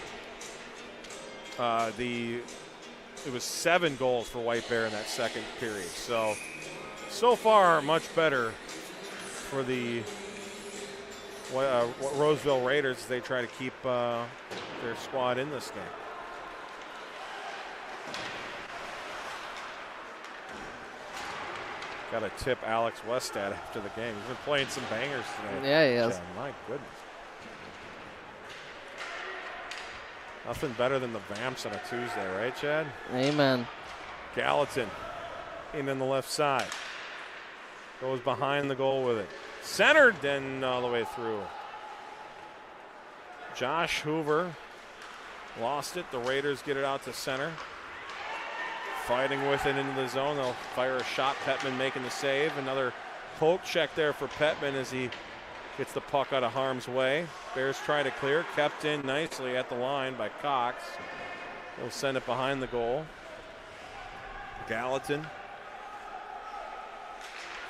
It was 7 goals for White Bear in that second period. So far, much better for the Roseville Raiders as they try to keep their squad in this game. Got to tip Alex Westad after the game. He's been playing some bangers today. Yeah, he has. Chad, my goodness. Nothing better than the Vamps on a Tuesday, right, Chad? Amen. Gallatin in on the left side. Goes behind the goal with it. Centered, then all the way through. Josh Hoover lost it. The Raiders get it out to center. Fighting with it into the zone. They'll fire a shot. Petman making the save. Another poke check there for Petman as he gets the puck out of harm's way. Bears try to clear. Kept in nicely at the line by Cox. He'll send it behind the goal. Gallatin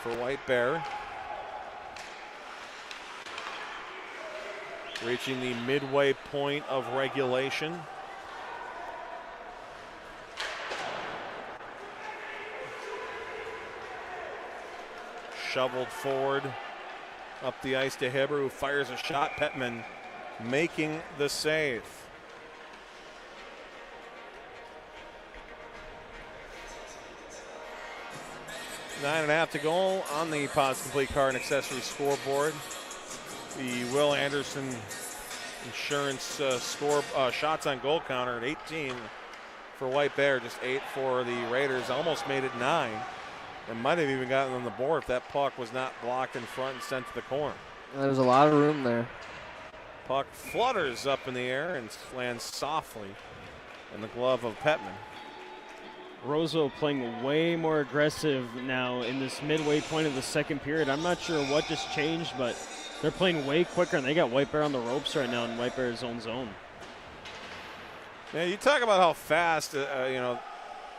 for White Bear. Reaching the midway point of regulation. Shoveled forward up the ice to Heber, who fires a shot. Petman making the save. Nine and a half to go on the Pods Complete Car and Accessory scoreboard. The Will Anderson Insurance shots on goal counter at 18 for White Bear, just 8 for the Raiders. Almost made it 9. And might have even gotten on the board if that puck was not blocked in front and sent to the corner. There's a lot of room there. Puck flutters up in the air and lands softly in the glove of Petman. Roseville playing way more aggressive now in this midway point of the second period. I'm not sure what just changed, but they're playing way quicker, and they got White Bear on the ropes right now in White Bear's own zone. Yeah, you talk about how fast,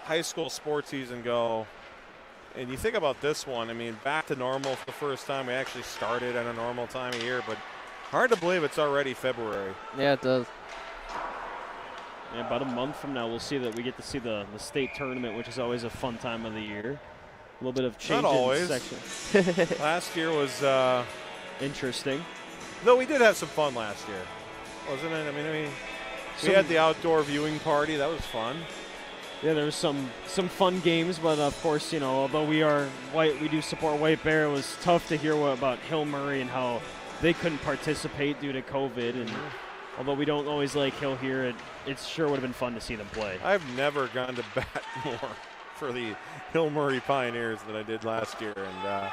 high school sports season go. And you think about this one, I mean, back to normal for the first time. We actually started at a normal time of year, but hard to believe it's already February. Yeah, it does. Yeah, about a month from now, we'll see that we get to see the state tournament, which is always a fun time of the year. A little bit of change Not always. in section. Last year was interesting. Though we did have some fun last year, wasn't it? I mean, we had the outdoor viewing party. That was fun. Yeah, there was some fun games, but of course, although we do support White Bear, it was tough to hear about Hill Murray and how they couldn't participate due to COVID. And although we don't always like Hill here, it sure would have been fun to see them play. I've never gone to bat more for the Hill Murray Pioneers than I did last year, and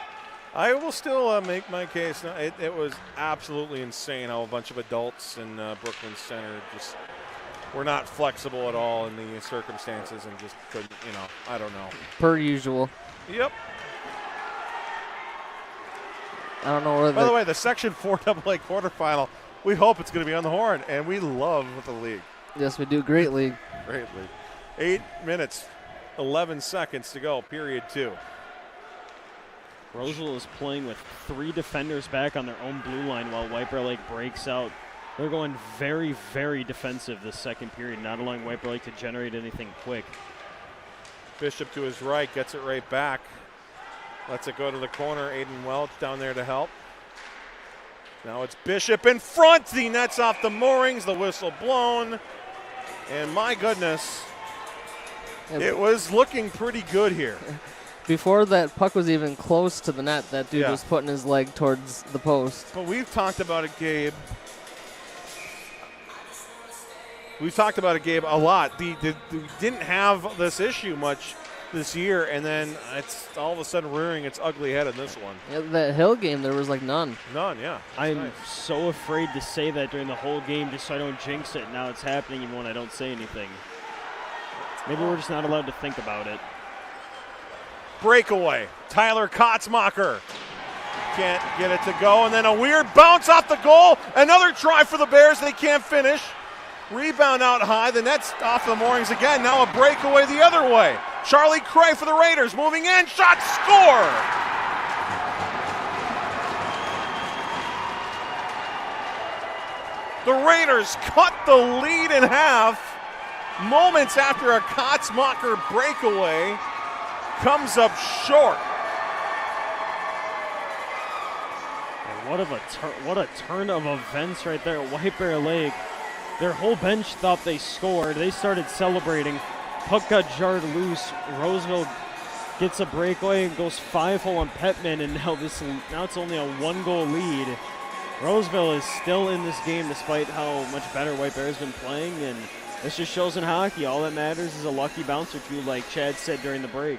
I will still make my case. It was absolutely insane how a bunch of adults in Brooklyn Center just were not flexible at all in the circumstances and just couldn't, I don't know. Per usual. Yep. I don't know where By the way, the Section 4 AA quarterfinal, we hope it's going to be on the horn, and we love the league. Yes, we do. Great league. Great league. 8 minutes, 11 seconds to go, period 2. Roseville is playing with 3 defenders back on their own blue line while White Bear Lake breaks out. They're going very, very defensive this second period, not allowing White Bear Lake to generate anything quick. Bishop to his right, gets it right back. Lets it go to the corner. Aiden Welch down there to help. Now it's Bishop in front. He nets off the moorings, the whistle blown. And my goodness, it was looking pretty good here. Before that puck was even close to the net, that dude was putting his leg towards the post. But we've talked about it, Gabe. We've talked about it, Gabe, a lot. We didn't have this issue much this year, and then it's all of a sudden rearing its ugly head in this one. Yeah, that Hill game, there was like none. None, yeah. I'm so afraid to say that during the whole game just so I don't jinx it. Now it's happening even when I don't say anything. Maybe we're just not allowed to think about it. Breakaway. Tyler Kotzmacher can't get it to go, and then a weird bounce off the goal. Another try for the Bears. They can't finish. Rebound out high. The net's off the moorings again. Now a breakaway the other way. Charlie Cray for the Raiders. Moving in. Shot, score! The Raiders cut the lead in half moments after a Kotzmacher breakaway, comes up short. What a turn of events right there at White Bear Lake. Their whole bench thought they scored. They started celebrating. Puck got jarred loose. Roseville gets a breakaway and goes 5-hole on Petman, and now it's only a 1-goal lead. Roseville is still in this game despite how much better White Bear has been playing, and this just shows in hockey all that matters is a lucky bounce or two, like Chad said during the break.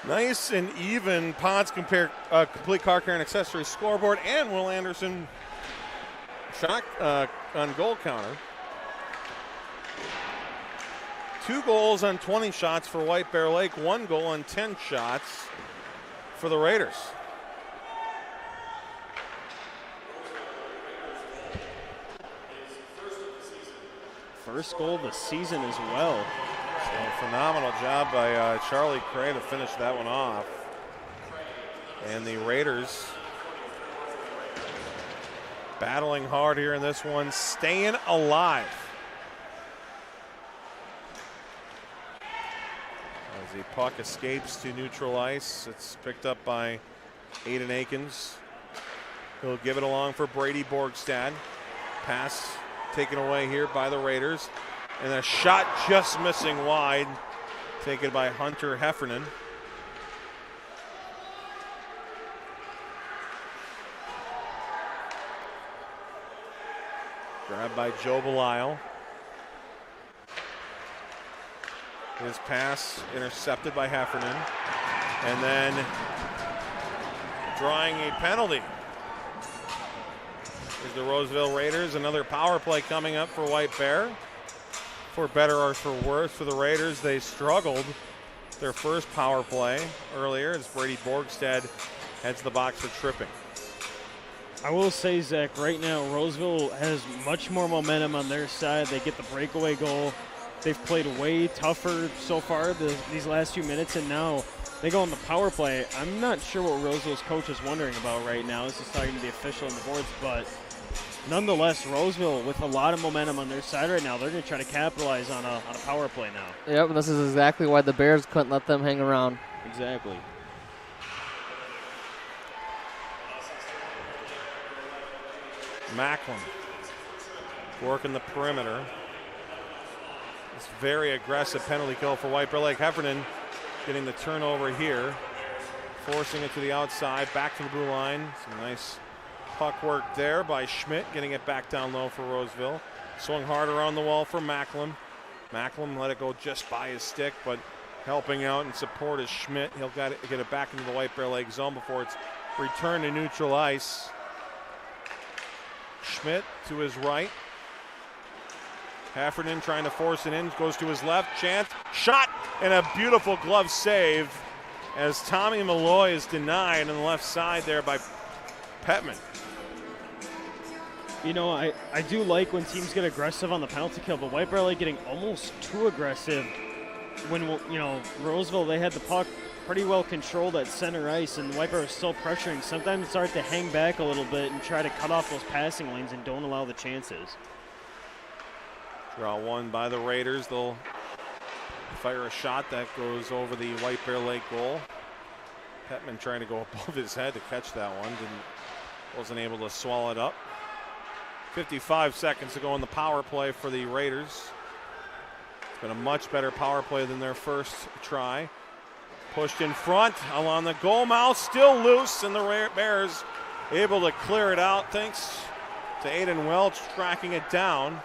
Nice and even Ponce complete car care and accessories scoreboard, and Will Anderson shot on goal counter. 2 goals on 20 shots for White Bear Lake, 1 goal on 10 shots for the Raiders. First goal of the season as well. So phenomenal job by Charlie Cray to finish that one off. And the Raiders battling hard here in this one, staying alive. As the puck escapes to neutral ice, it's picked up by Aiden Akins. He'll give it along for Brady Borgstad. Pass taken away here by the Raiders. And a shot just missing wide, taken by Hunter Heffernan. Grabbed by Joe Belisle. His pass intercepted by Heffernan. And then drawing a penalty is the Roseville Raiders. Another power play coming up for White Bear. For better or for worse for the Raiders, they struggled their first power play earlier as Brady Borgstad heads to the box for tripping. I will say, Zach, right now Roseville has much more momentum on their side. They get the breakaway goal. They've played way tougher so far these last few minutes, and now they go on the power play. I'm not sure what Roseville's coach is wondering about right now. This is talking to the official on the boards, but nonetheless, Roseville with a lot of momentum on their side right now. They're going to try to capitalize on a power play now. Yep, this is exactly why the Bears couldn't let them hang around. Exactly. Macklin working the perimeter. This very aggressive penalty kill for White Bear Lake. Heffernan getting the turnover here, forcing it to the outside, back to the blue line. Some nice puck work there by Schmidt, getting it back down low for Roseville. Swung hard around the wall for Macklin. Macklin let it go just by his stick, but helping out and support is Schmidt. He'll get it back into the White Bear Lake zone before it's returned to neutral ice. Schmidt to his right. Heffernan trying to force it in, goes to his left, chance, shot, and a beautiful glove save as Tommy Malloy is denied on the left side there by Petman. You know, I do like when teams get aggressive on the penalty kill, but White Bear Lake getting almost too aggressive when, you know, Roseville, they had the puck pretty well controlled at center ice, and White Bear was still pressuring. Sometimes it's hard to hang back a little bit and try to cut off those passing lanes and don't allow the chances. Draw one by the Raiders. They'll fire a shot that goes over the White Bear Lake goal. Petman trying to go above his head to catch that one. Wasn't able to swallow it up. 55 seconds to go in the power play for the Raiders. It's been a much better power play than their first try. Pushed in front along the goal mouth, still loose, and the Bears able to clear it out thanks to Aiden Welch tracking it down.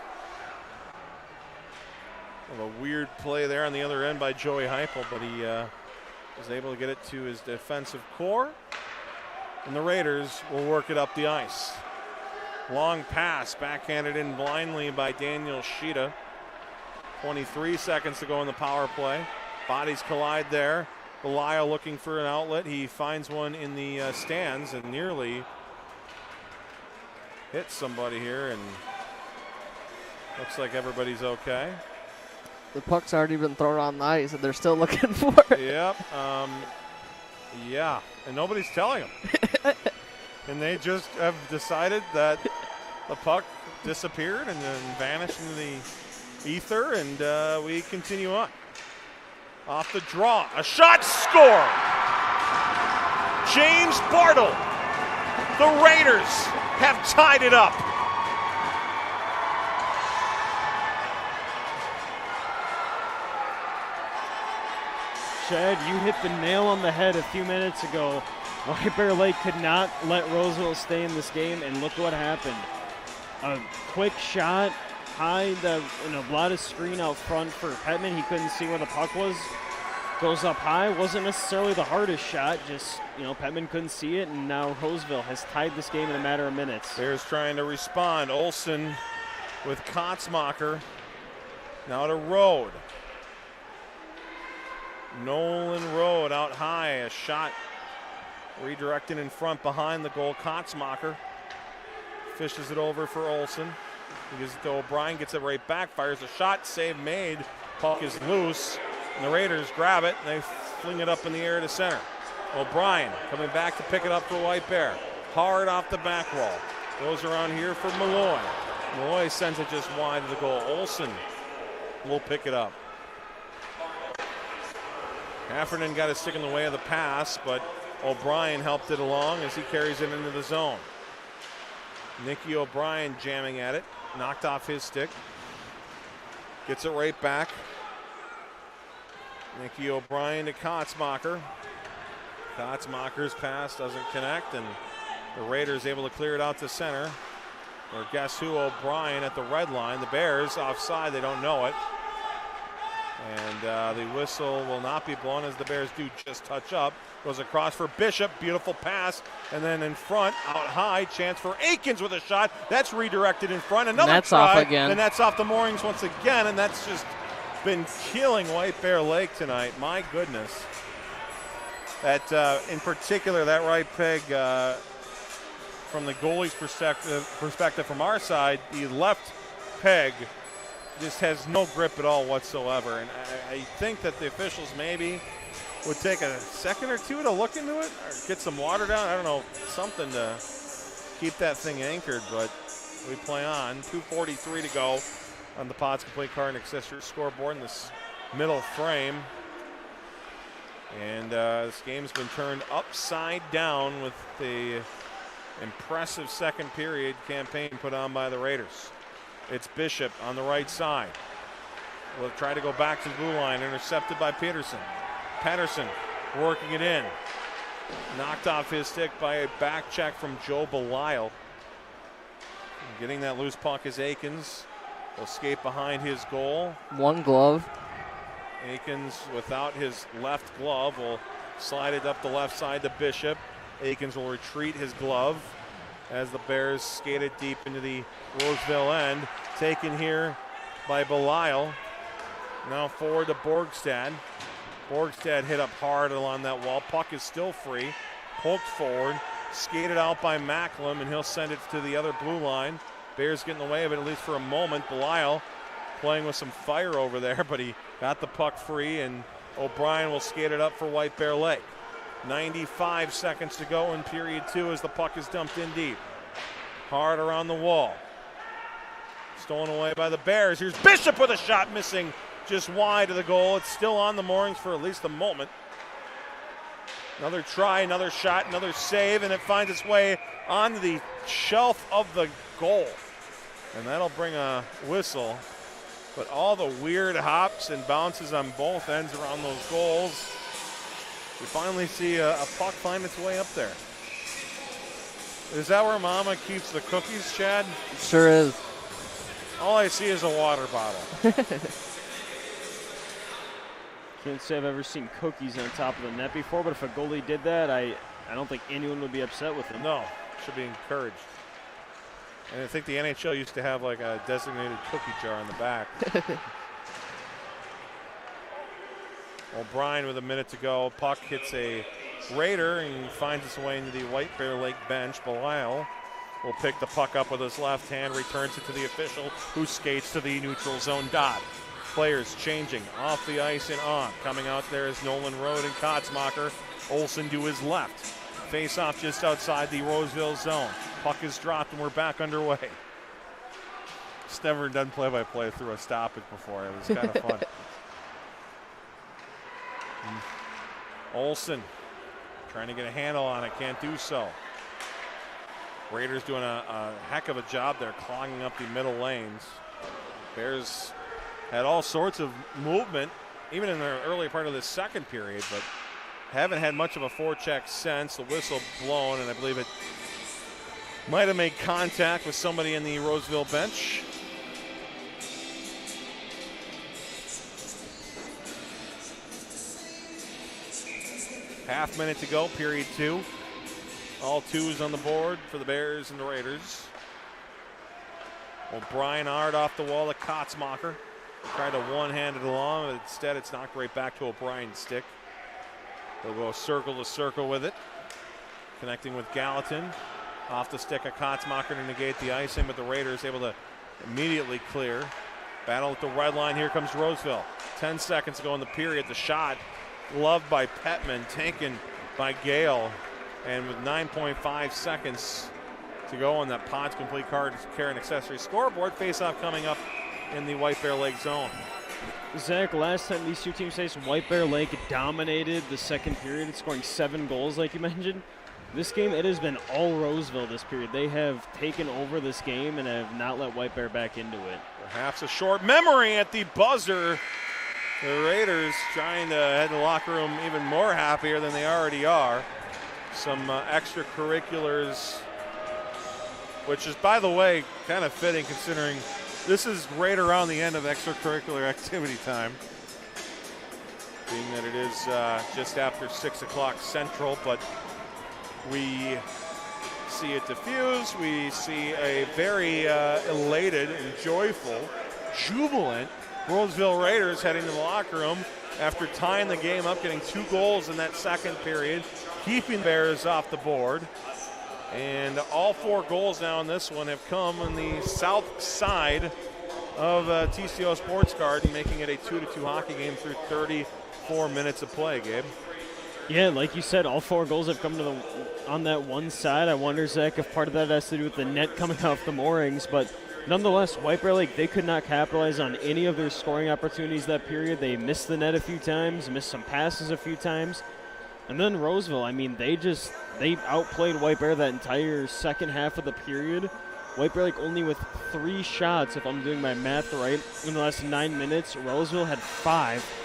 A weird play there on the other end by Joey Heupel, but he was able to get it to his defensive core. And the Raiders will work it up the ice. Long pass, backhanded in blindly by Daniel Sheeta. 23 seconds to go in the power play. Bodies collide there. Belisle looking for an outlet. He finds one in the stands and nearly hits somebody here, and looks like everybody's okay. The puck's already been thrown on the ice, and they're still looking for it. Yep. Yeah, and nobody's telling them. And they just have decided that the puck disappeared and then vanished into the ether, and we continue on. Off the draw, a shot, score! James Bartle. The Raiders have tied it up. Chad, you hit the nail on the head a few minutes ago. White Bear Lake could not let Roseville stay in this game, and look what happened. A quick shot, high, and a lot of screen out front for Petman. He couldn't see where the puck was. Goes up high, wasn't necessarily the hardest shot, just, Petman couldn't see it, and now Roseville has tied this game in a matter of minutes. Bears trying to respond. Olsen with Kotzmacher. Now to Rode. Nolan Rode out high, a shot redirected in front behind the goal. Kotzmacher fishes it over for Olsen. He gives it to O'Brien, gets it right back, fires a shot, save made. Puck is loose, and the Raiders grab it, and they fling it up in the air to center. O'Brien coming back to pick it up for White Bear. Hard off the back wall. Goes around here for Malloy. Malloy sends it just wide of the goal. Olsen will pick it up. Heffernan got his stick in the way of the pass, but O'Brien helped it along as he carries it into the zone. Nicky O'Brien jamming at it, knocked off his stick. Gets it right back. Nicky O'Brien to Kotzmacher. Kotzmacher's pass doesn't connect, and the Raiders able to clear it out to center. Or guess who? O'Brien at the red line. The Bears offside, they don't know it. And the whistle will not be blown as the Bears do just touch up. Goes across for Bishop, beautiful pass. And then in front, out high, chance for Aikens with a shot. That's redirected in front. Another that's try. Off again. And that's off the moorings once again. And that's just been killing White Bear Lake tonight. My goodness. That, in particular, that right peg, from the goalie's perspective from our side, the left peg just has no grip at all whatsoever. And I think that the officials maybe would take a second or two to look into it or get some water down. I don't know, something to keep that thing anchored, but we play on. 2:43 to go on the Pods Complete Car and Accessories scoreboard in this middle frame. And this game's been turned upside down with the impressive second period campaign put on by the Raiders. It's Bishop on the right side. Will try to go back to the blue line, intercepted by Peterson. Patterson working it in. Knocked off his stick by a back check from Joe Belisle. Getting that loose puck is Aikens. Will skate behind his goal. One glove. Aikens without his left glove will slide it up the left side to Bishop. Aikens will retreat his glove as the Bears skated deep into the Roseville end. Taken here by Belisle. Now forward to Borgstad. Borgstad hit up hard along that wall. Puck is still free. Poked forward. Skated out by Macklem, and he'll send it to the other blue line. Bears getting in the way of it, at least for a moment. Belisle playing with some fire over there, but he got the puck free, and O'Brien will skate it up for White Bear Lake. 95 seconds to go in period two as the puck is dumped in deep. Hard around the wall. Stolen away by the Bears. Here's Bishop with a shot missing just wide of the goal. It's still on the moorings for at least a moment. Another try, another shot, another save, and it finds its way onto the shelf of the goal. And that'll bring a whistle. But all the weird hops and bounces on both ends around those goals. We finally see a puck find its way up there. Is that where Mama keeps the cookies, Chad? It sure is. All I see is a water bottle. Can't say I've ever seen cookies on top of the net before, but if a goalie did that, I don't think anyone would be upset with him. No, should be encouraged. And I think the NHL used to have like a designated cookie jar on the back. O'Brien with a minute to go. Puck hits a Raider and finds its way into the White Bear Lake bench. Belisle will pick the puck up with his left hand, returns it to the official, who skates to the neutral zone dot. Players changing off the ice and on. Coming out there is Nolan Rode and Kotzmacher. Olsen to his left. Face off just outside the Roseville zone. Puck is dropped and we're back underway. Just never done play-by-play through a stoppage before. It was kind of fun. Olsen trying to get a handle on it, can't do so. Raiders doing a heck of a job there, clogging up the middle lanes. Bears had all sorts of movement, even in the early part of the second period, but haven't had much of a forecheck since. The whistle blown, and I believe it might have made contact with somebody in the Roseville bench. Half minute to go, period 2. All 2s on the board for the Bears and the Raiders. Well, Brian Ard off the wall at Kotzmacher. Tried to one-hand it along, but instead it's knocked right back to O'Brien's stick. They'll go circle to circle with it. Connecting with Gallatin. Off the stick of Kotzmacher to negate the icing, but the Raiders able to immediately clear. Battle at the red line. Here comes Roseville. 10 seconds to go in the period. The shot loved by Petman, taken by Gale. And with 9.5 seconds to go on that Potts Complete Car Care and Accessory scoreboard, face-off coming up in the White Bear Lake zone. Zach, last time these two teams faced, White Bear Lake dominated the second period, scoring 7 goals like you mentioned. This game, it has been all Roseville this period. They have taken over this game and have not let White Bear back into it. Perhaps a short memory at the buzzer. The Raiders trying to head to the locker room even more happier than they already are. Some extracurriculars, which is, by the way, kind of fitting considering this is right around the end of extracurricular activity time, being that it is just after 6 o'clock Central, but we see it diffuse. We see a very elated and joyful, jubilant Roseville Raiders heading to the locker room after tying the game up, getting 2 goals in that second period, keeping Bears off the board. And all 4 goals now in this one have come on the south side of TCO Sports Garden, making it a 2-2 hockey game through 34 minutes of play, Gabe. Yeah, like you said, all 4 goals have come to on that one side. I wonder, Zach, if part of that has to do with the net coming off the moorings. But nonetheless, White Bear Lake, they could not capitalize on any of their scoring opportunities that period. They missed the net a few times, missed some passes a few times. And then Roseville, I mean, they outplayed White Bear that entire second half of the period. White Bear Lake only with 3 shots, if I'm doing my math right, in the last 9 minutes. Roseville had 5.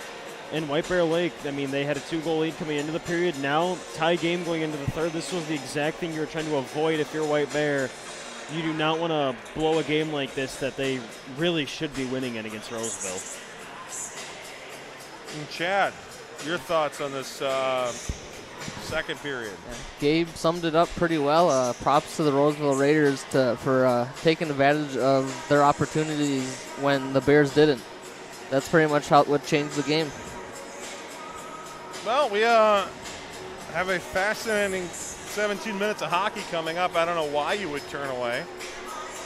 And White Bear Lake, I mean, they had a 2-goal lead coming into the period. Now, tie game going into the third. This was the exact thing you were trying to avoid if you're White Bear. You do not want to blow a game like this that they really should be winning it against Roseville. And Chad, your thoughts on this second period? Yeah, Gabe summed it up pretty well. Props to the Roseville Raiders for taking advantage of their opportunities when the Bears didn't. That's pretty much what changed the game. Well, we have a fascinating 17 minutes of hockey coming up. I don't know why you would turn away.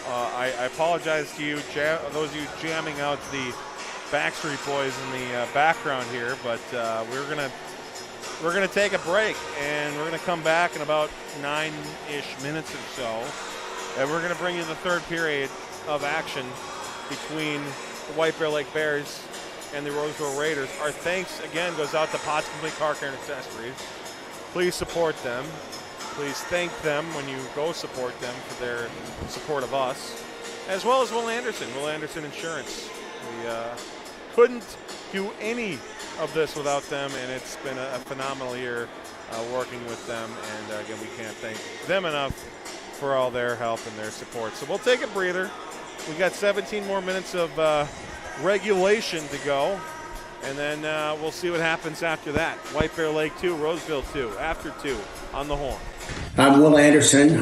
I apologize to you, those of you jamming out the Backstreet Boys in the background here, but we're gonna take a break, and we're gonna come back in about 9-ish minutes or so, and we're gonna bring you the third period of action between the White Bear Lake Bears and the Roseville Raiders. Our thanks again goes out to Potts Complete Car Care and Accessories. Please support them. Please thank them when you go support them for their support of us, as well as Will Anderson Insurance. We couldn't do any of this without them, and it's been a phenomenal year working with them. And again, we can't thank them enough for all their help and their support. So we'll take a breather. We got 17 more minutes of regulation to go, and then we'll see what happens after that. White Bear Lake 2, Roseville 2, after 2 on the horn. I'm Will Anderson,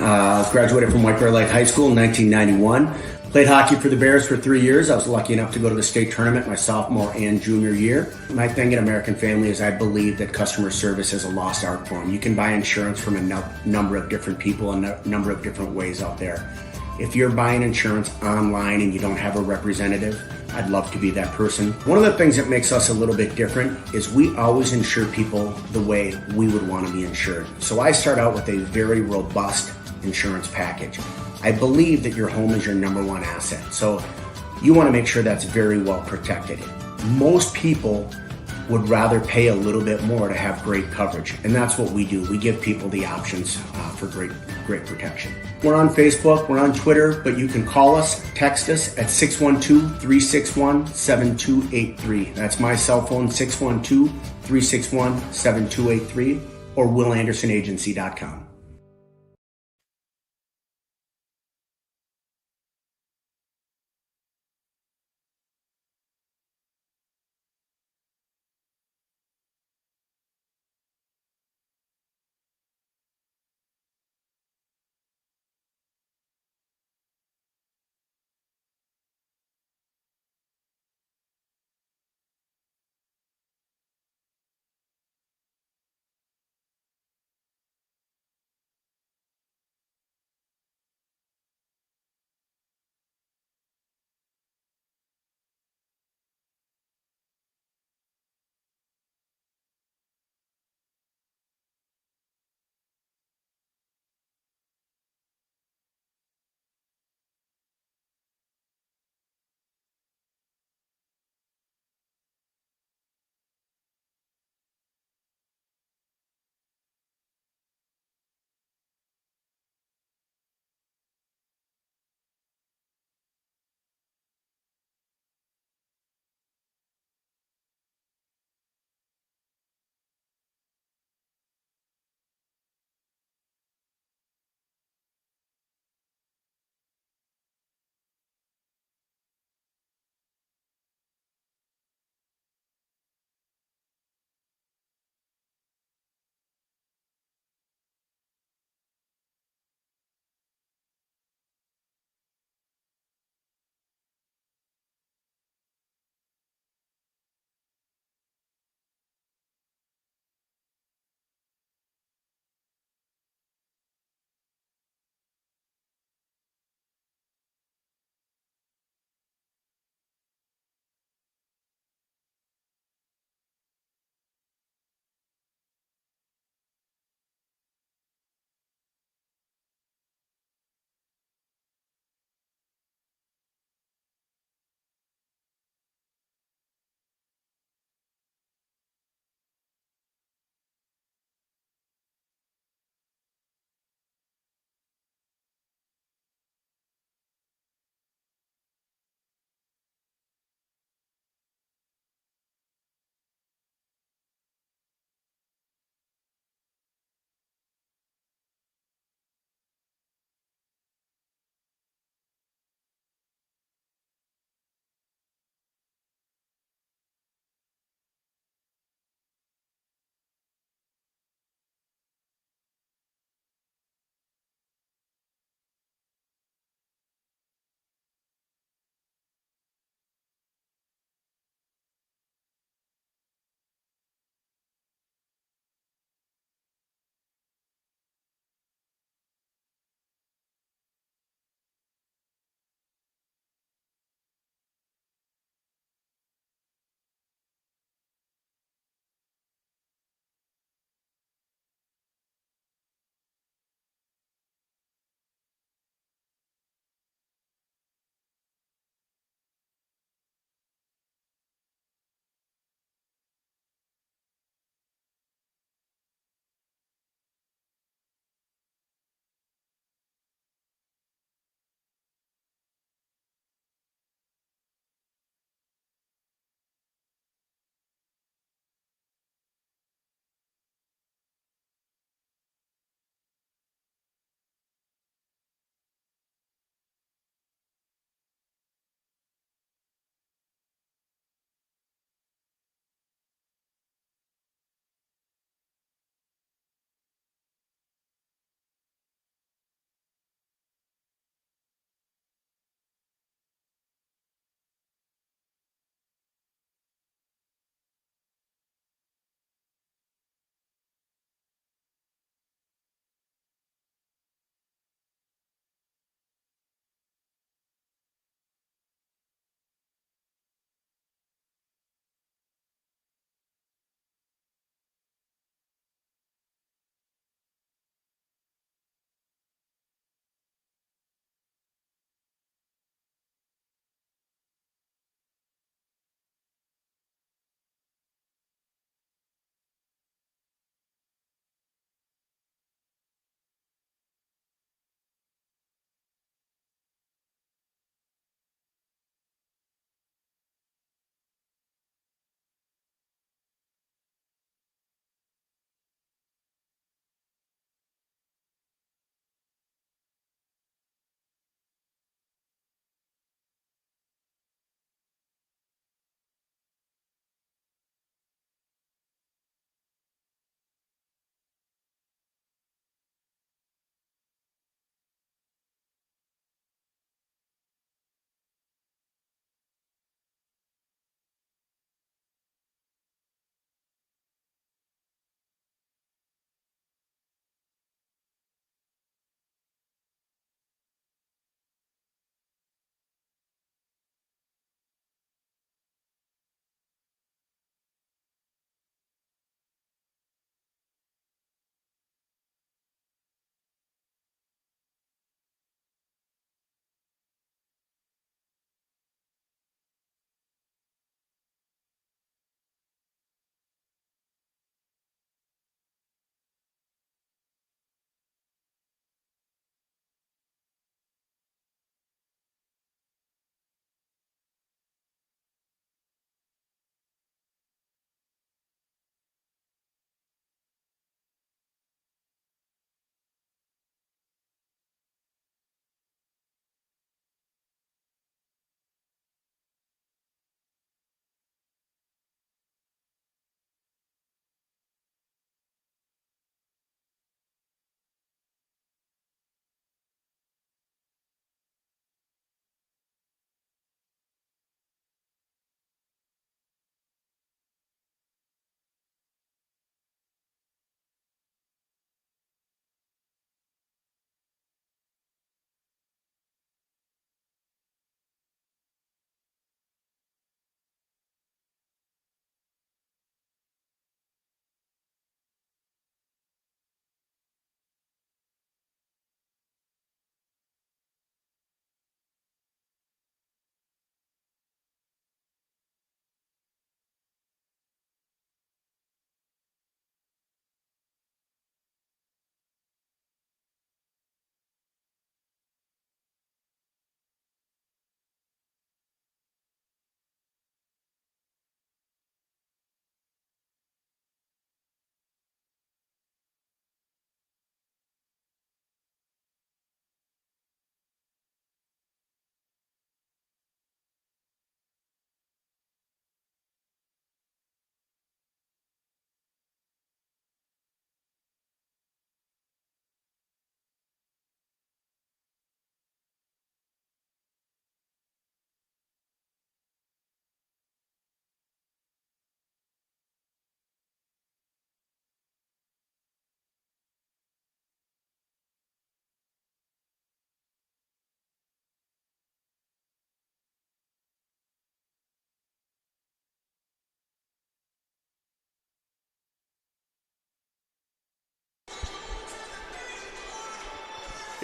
graduated from White Bear Lake High School in 1991. Played hockey for the Bears for 3 years. I was lucky enough to go to the state tournament my sophomore and junior year. My thing at American Family is I believe that customer service is a lost art form. You can buy insurance from a number of different people and a number of different ways out there. If you're buying insurance online and you don't have a representative, I'd love to be that person. One of the things that makes us a little bit different is we always insure people the way we would want to be insured. So I start out with a very robust insurance package. I believe that your home is your number one asset. So you want to make sure that's very well protected. Most people would rather pay a little bit more to have great coverage, and that's what we do. We give people the options for great protection. We're on Facebook, we're on Twitter, but you can call us, text us at 612-361-7283. That's my cell phone, 612-361-7283, or willandersonagency.com.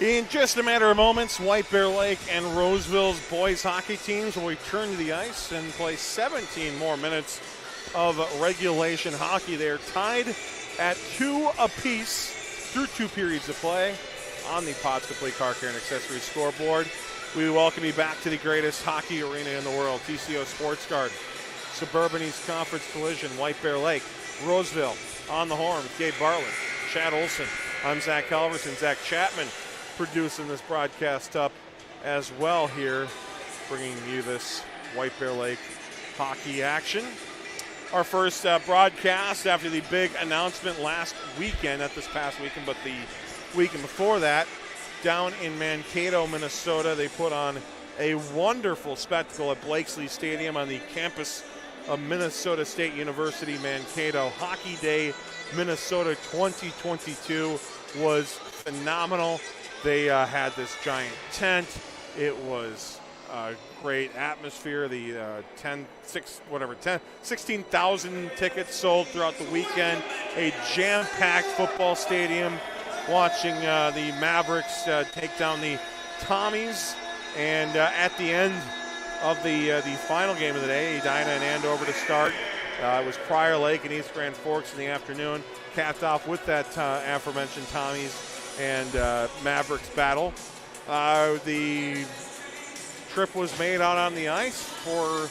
In just a matter of moments, White Bear Lake and Roseville's boys hockey teams will return to the ice and play 17 more minutes of regulation hockey. They are tied at 2 apiece through 2 periods of play on the Pots Complete Car Care and Accessories scoreboard. We welcome you back to the greatest hockey arena in the world, TCO Sports Garden. Suburban East Conference Collision, White Bear Lake, Roseville on the horn with Gabe Bartlett, Chad Olson. I'm Zach Halverson, Zach Chapman producing this broadcast up as well here, bringing you this White Bear Lake hockey action. Our first broadcast after the big announcement last weekend, not this past weekend, but the weekend before that, down in Mankato, Minnesota. They put on a wonderful spectacle at Blakesley Stadium on the campus of Minnesota State University, Mankato. Hockey Day Minnesota 2022 was phenomenal. They had this giant tent. It was a great atmosphere. The 16,000 tickets sold throughout the weekend. A jam-packed football stadium, watching the Mavericks take down the Tommies. And at the end of the final game of the day, Edina and Andover to start. It was Prior Lake and East Grand Forks in the afternoon, capped off with that aforementioned Tommies and Mavericks battle. The trip was made out on the ice for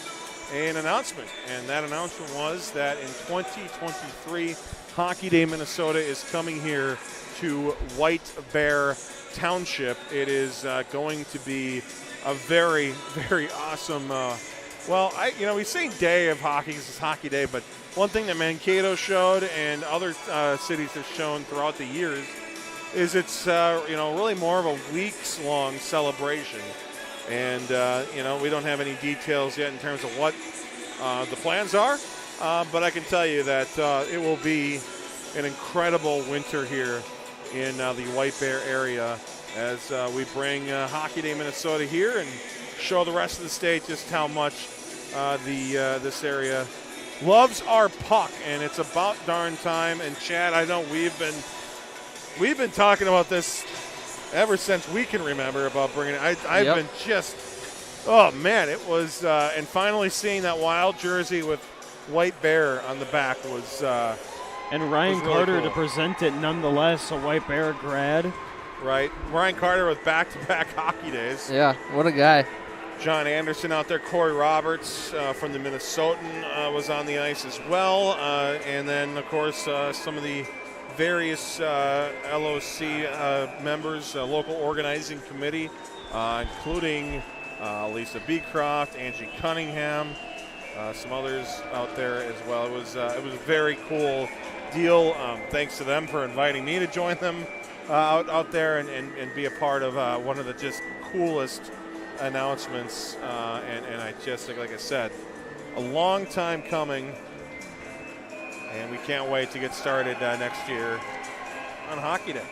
an announcement, and that announcement was that in 2023, Hockey Day Minnesota is coming here to White Bear Township. It is going to be a very, very awesome. We say day of hockey because it's Hockey Day, but one thing that Mankato showed and other cities have shown throughout the years is it's really more of a weeks-long celebration. And we don't have any details yet in terms of what the plans are, but I can tell you that it will be an incredible winter here in the White Bear area as we bring Hockey Day Minnesota here and show the rest of the state just how much this area loves our puck, and it's about darn time. And Chad, I know we've been talking about this ever since we can remember about bringing it. I've been just, oh man, it was, and finally seeing that wild jersey with White Bear on the back was. And Ryan was really Carter cool to present it nonetheless, a White Bear grad. Right, Ryan Carter with back-to-back hockey days. Yeah, what a guy. John Anderson out there, Corey Roberts from the Minnesotan was on the ice as well, and then of course some of the various LOC members, local organizing committee, including Lisa Beecroft, Angie Cunningham, some others out there as well. It was a very cool deal. Thanks to them for inviting me to join them out there and be a part of one of the just coolest announcements. And I just, like I said, a long time coming. And we can't wait to get started next year on Hockey Day.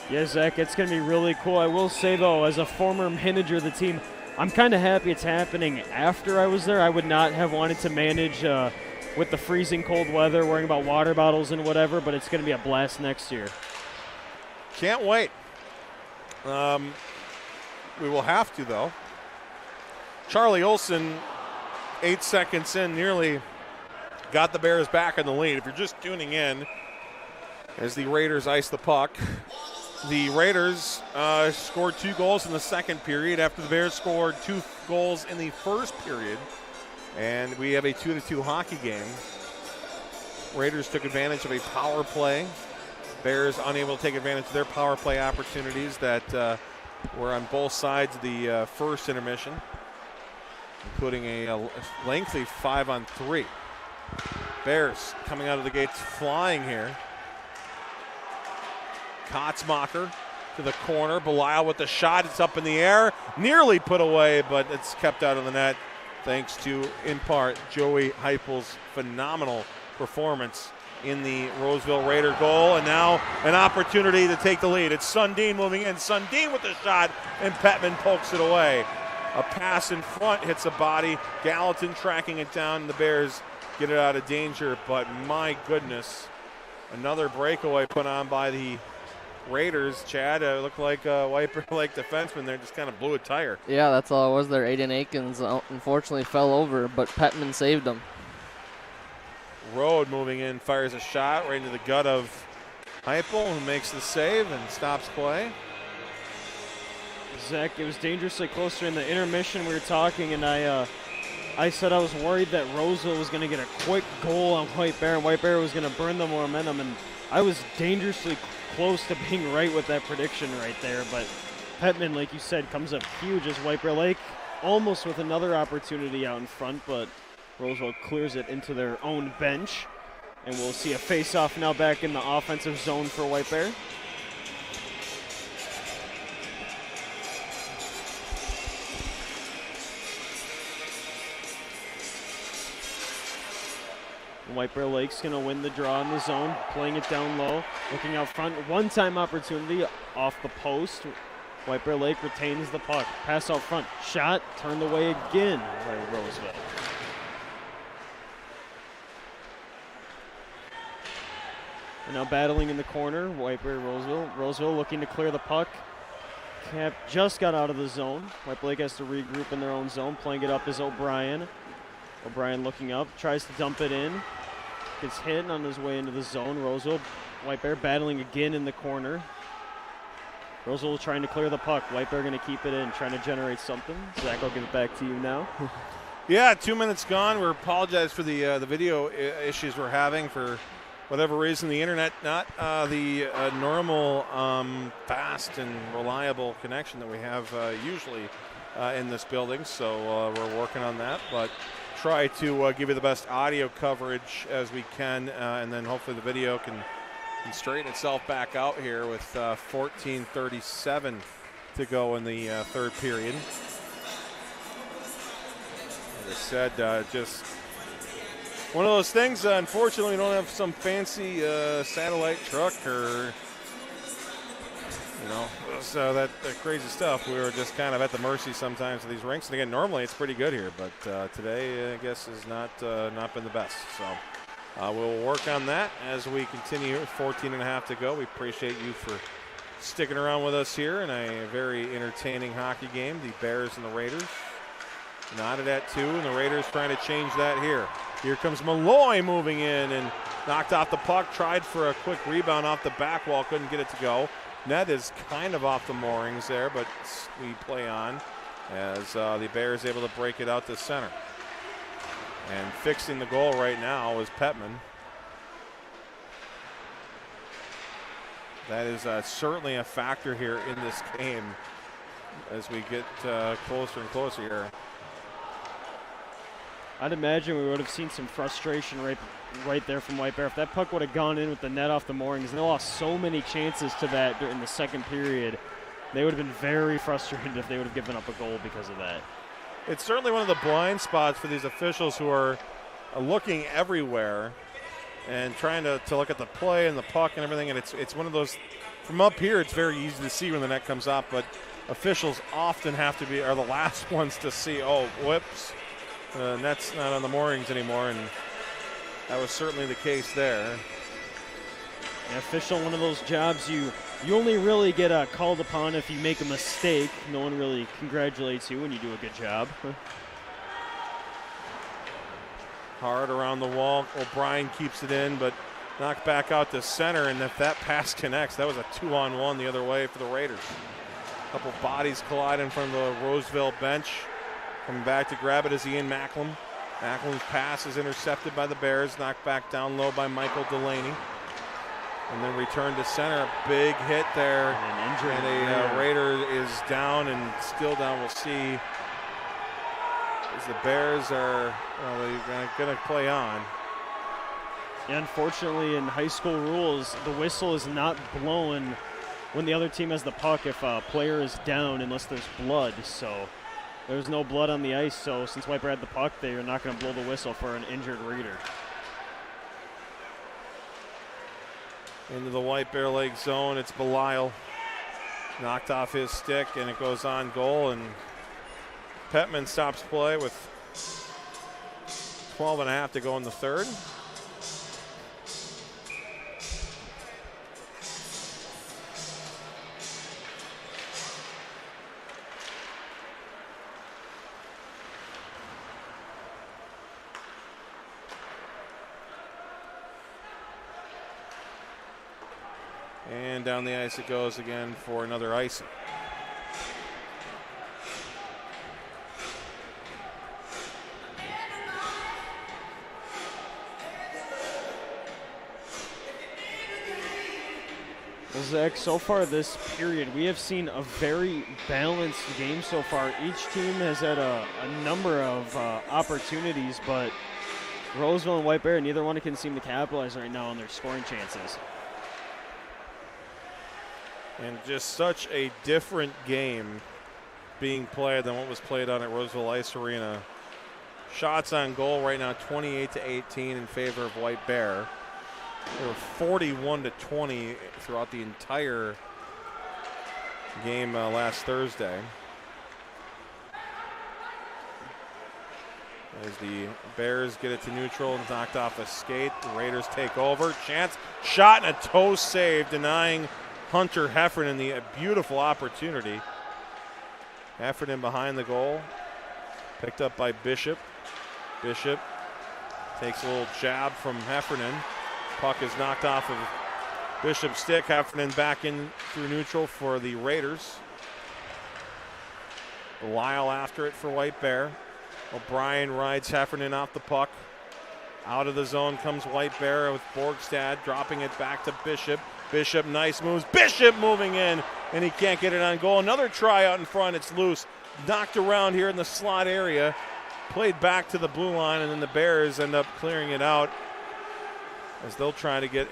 Yeah, Zach, it's going to be really cool. I will say, though, as a former manager of the team, I'm kind of happy it's happening after I was there. I would not have wanted to manage with the freezing cold weather, worrying about water bottles and whatever, but it's going to be a blast next year. Can't wait. We will have to, though. Charlie Olson, 8 seconds in, nearly got the Bears back in the lead. If you're just tuning in, as the Raiders ice the puck, the Raiders scored 2 goals in the second period after the Bears scored 2 goals in the first period. And we have a 2-2 hockey game. Raiders took advantage of a power play. Bears unable to take advantage of their power play opportunities that were on both sides of the first intermission, including a lengthy 5-on-3. Bears coming out of the gates flying here. Kotzmacher to the corner. Belisle with the shot. It's up in the air. Nearly put away, but it's kept out of the net thanks to, in part, Joey Heupel's phenomenal performance in the Roseville Raider goal. And now an opportunity to take the lead. It's Sundin moving in. Sundin with the shot, and Petman pokes it away. A pass in front hits a body. Gallatin tracking it down. The Bears get it out of danger, but my goodness, another breakaway put on by the Raiders, Chad, looked like White Bear Lake defenseman there, just kind of blew a tire. Yeah, that's all it was there. Aiden Aikens unfortunately fell over, but Petman saved him. Rode moving in, fires a shot right into the gut of Heupel, who makes the save and stops play. Zach, it was dangerously closer in the intermission. We were talking, and I said I was worried that Roseville was going to get a quick goal on White Bear, and White Bear was going to burn the momentum, and I was dangerously close to being right with that prediction right there. But Petman, like you said, comes up huge as White Bear Lake almost with another opportunity out in front, but Roseville clears it into their own bench, and we'll see a face-off now back in the offensive zone for White Bear. White Bear Lake's going to win the draw in the zone, playing it down low, looking out front. One-time opportunity off the post. White Bear Lake retains the puck. Pass out front. Shot turned away again by Roseville. And now battling in the corner, White Bear Roseville. Roseville looking to clear the puck. Cap just got out of the zone. White Bear Lake has to regroup in their own zone. Playing it up is O'Brien. O'Brien looking up, tries to dump it in. Gets hit on his way into the zone. Roseville, White Bear battling again in the corner. Roseville trying to clear the puck. White Bear going to keep it in, trying to generate something. Zach, I'll give it back to you now. Yeah, 2 minutes gone. We apologize for the video issues we're having for whatever reason. The internet, not the normal fast and reliable connection that we have usually in this building. So we're working on that, but try to give you the best audio coverage as we can, and then hopefully the video can straighten itself back out here with 14:37 to go in the third period. As I said, just one of those things. Unfortunately, we don't have some fancy satellite truck or so that crazy stuff. We were just kind of at the mercy sometimes of these rinks. And again, normally it's pretty good here, but today I guess has not been the best. So we'll work on that as we continue. 14.5 to go. We appreciate you for sticking around with us here in a very entertaining hockey game. The Bears and the Raiders knotted at 2, and the Raiders trying to change that here. Here comes Malloy moving in and knocked off the puck. Tried for a quick rebound off the back wall. Couldn't get it to go. Net is kind of off the moorings there, but we play on as the Bears able to break it out to center. And fixing the goal right now is Petman. That is certainly a factor here in this game as we get closer and closer here. I'd imagine we would have seen some frustration right there from White Bear. If that puck would have gone in with the net off the moorings, and they lost so many chances to that during the second period, they would have been very frustrated if they would have given up a goal because of that. It's certainly one of the blind spots for these officials who are looking everywhere and trying to look at the play and the puck and everything, and it's one of those, from up here it's very easy to see when the net comes up, but officials often are the last ones to see, oh, whoops, net's not on the moorings anymore, and that was certainly the case there. An official, one of those jobs you only really get called upon if you make a mistake. No one really congratulates you when you do a good job. Hard around the wall. O'Brien keeps it in, but knocked back out to center, and if that pass connects, that was a 2-on-1 the other way for the Raiders. A couple bodies collide in front of the Roseville bench. Coming back to grab it is Ian Macklem. Macklem's pass is intercepted by the Bears, knocked back down low by Michael Delaney. And then returned to center. A big hit there. And a Raider is down and still down. We'll see as the Bears are going to play on. Yeah, unfortunately, in high school rules, the whistle is not blown when the other team has the puck if a player is down unless there's blood. So there's no blood on the ice. So since White Bear had the puck, they are not going to blow the whistle for an injured Raider. Into the White Bear Lake zone, it's Belisle. Knocked off his stick, and it goes on goal, and Petman stops play with 12.5 to go in the third. And down the ice it goes again for another icing. Well, Zach, so far this period, we have seen a very balanced game so far. Each team has had a number of opportunities, but Roseville and White Bear, neither one can seem to capitalize right now on their scoring chances. And just such a different game being played than what was played on at Roseville Ice Arena. Shots on goal right now, 28-18 in favor of White Bear. They were 41-20 throughout the entire game last Thursday. As the Bears get it to neutral and knocked off a skate, the Raiders take over. Chance, shot and a toe save, denying Hunter Heffernan the beautiful opportunity. Heffernan behind the goal, picked up by Bishop. Bishop takes a little jab from Heffernan. Puck is knocked off of Bishop's stick. Heffernan back in through neutral for the Raiders. Lyle after it for White Bear. O'Brien rides Heffernan off the puck. Out of the zone comes White Bear with Borgstad dropping it back to Bishop. Bishop, nice moves. Bishop moving in, and he can't get it on goal. Another try out in front. It's loose. Knocked around here in the slot area. Played back to the blue line, and then the Bears end up clearing it out as they'll try to get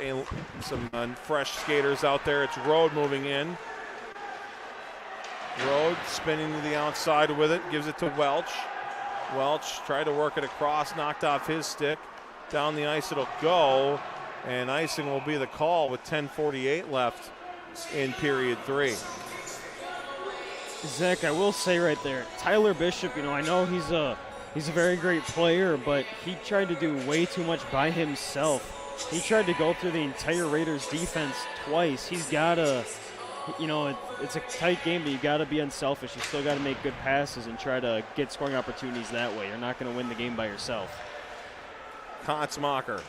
some fresh skaters out there. It's Rode moving in. Rode spinning to the outside with it, gives it to Welch. Welch tried to work it across, knocked off his stick. Down the ice it'll go, and icing will be the call with 10:48 left in period 3. Zach, I will say right there, Tyler Bishop, I know he's a very great player, but he tried to do way too much by himself. He tried to go through the entire Raiders defense twice. He's got to, it's a tight game, but you got to be unselfish. You still got to make good passes and try to get scoring opportunities that way. You're not going to win the game by yourself. Kotzmacher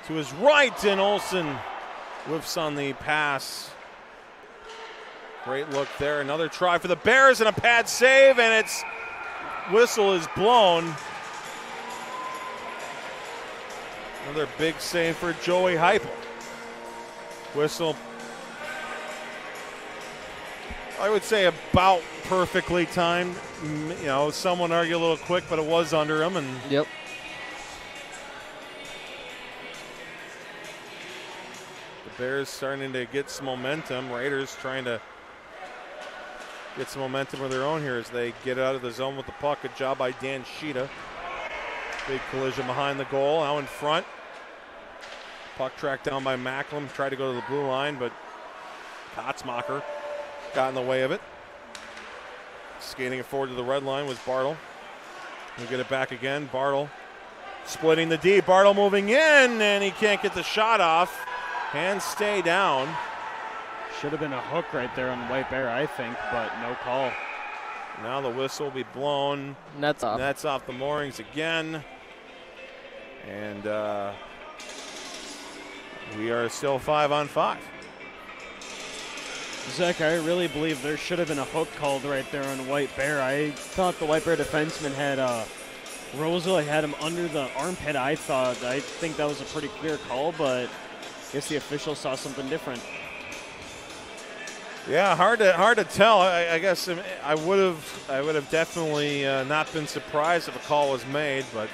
to his right, and Olsen whiffs on the pass. Great look there. Another try for the Bears and a pad save, and its whistle is blown. Another big save for Joey Heupel. Whistle, I would say about perfectly timed. Some would argue a little quick, but it was under him. And Yep. the Bears starting to get some momentum. Raiders trying to get some momentum of their own here as they get out of the zone with the puck. Good job by Dan Sheeta. Big collision behind the goal, now in front. Puck tracked down by Macklem, tried to go to the blue line, but Kotzmacher got in the way of it. Skating it forward to the red line was Bartle. We'll get it back again. Bartle splitting the D. Bartle moving in, and he can't get the shot off. Hands stay down. Should have been a hook right there on White Bear, I think, but no call. Now the whistle will be blown. Nets off. Nets off the moorings again. And we are still 5-on-5. Zach, I really believe there should have been a hook called right there on White Bear. I thought the White Bear defenseman had Roseville had him under the armpit, I think that was a pretty clear call, but I guess the officials saw something different. Yeah, hard to tell. I guess I would have definitely not been surprised if a call was made, but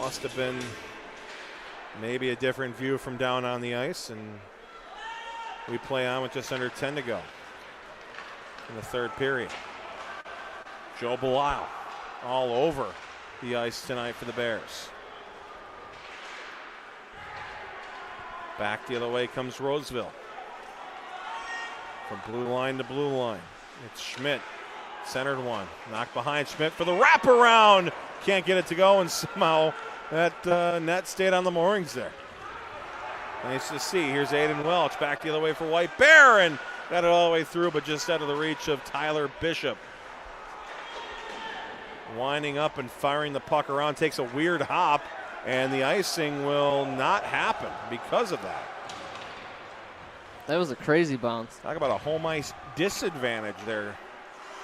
must have been maybe a different view from down on the ice, and we play on with just under 10 to go in the third period. Joe Belisle all over the ice tonight for the Bears. Back the other way comes Roseville. From blue line to blue line. It's Schmidt, centered one. Knocked behind Schmidt for the wraparound. Can't get it to go, and somehow that net stayed on the moorings there. Nice to see. Here's Aiden Welch back the other way for White Bear, and got it all the way through, but just out of the reach of Tyler Bishop. Winding up and firing the puck around, takes a weird hop, and the icing will not happen because of that. That was a crazy bounce. Talk about a home ice disadvantage there,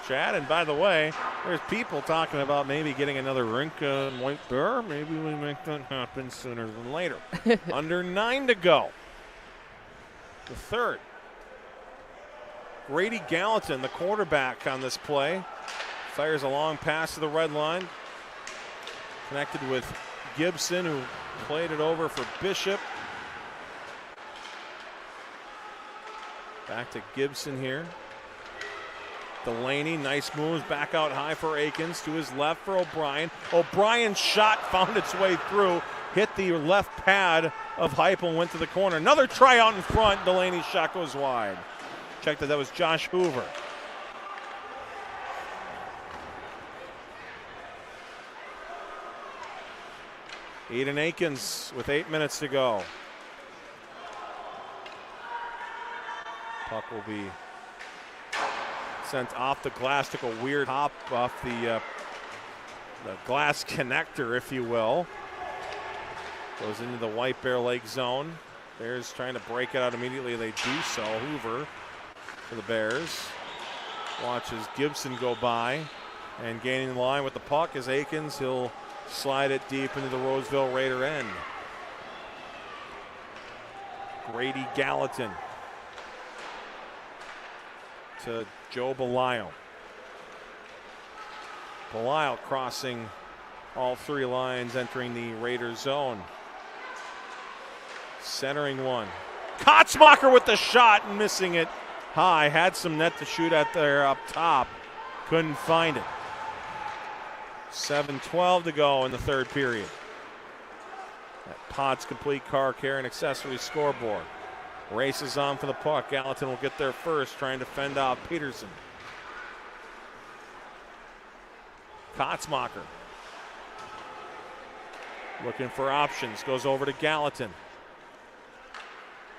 Chad. And by the way, there's people talking about maybe getting another rink in White Bear. Maybe we make that happen sooner than later. Under 9 to go. The third. Grady Gallatin, the quarterback on this play, fires a long pass to the red line. Connected with Gibson, who played it over for Bishop. Back to Gibson here. Delaney, nice moves, back out high for Akins, to his left for O'Brien. O'Brien's shot found its way through, hit the left pad of Heupel and went to the corner. Another try out in front, Delaney's shot goes wide. Check that was Josh Hoover. Eden Akins with 8 minutes to go. Puck will be sent off the glass, took a weird hop off the glass connector, if you will. Goes into the White Bear Lake zone. Bears trying to break it out immediately. They do so. Hoover for the Bears. Watches Gibson go by and gaining the line with the puck is Akins. He'll slide it deep into the Roseville Raider end. Grady Gallatin to Joe Belisle. Belisle crossing all 3 lines, entering the Raiders zone. Centering one. Kotzmacher with the shot and missing it high. Had some net to shoot at there up top. Couldn't find it. 7:12 to go in the third period. That Potts Complete Car Care and Accessories scoreboard. Races on for the puck. Gallatin will get there first, trying to fend off Peterson. Kotzmacher looking for options. Goes over to Gallatin.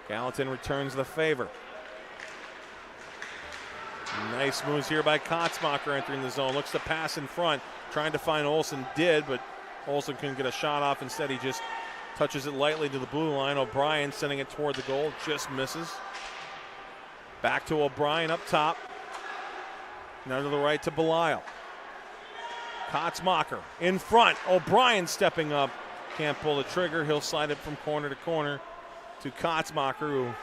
Gallatin returns the favor. Nice moves here by Kotzmacher entering the zone. Looks to pass in front. Trying to find Olsen, did, but Olsen couldn't get a shot off. Instead, he just touches it lightly to the blue line. O'Brien sending it toward the goal, just misses. Back to O'Brien up top. Now to the right to Belisle. Kotzmacher in front. O'Brien stepping up. Can't pull the trigger. He'll slide it from corner to corner to Kotzmacher, who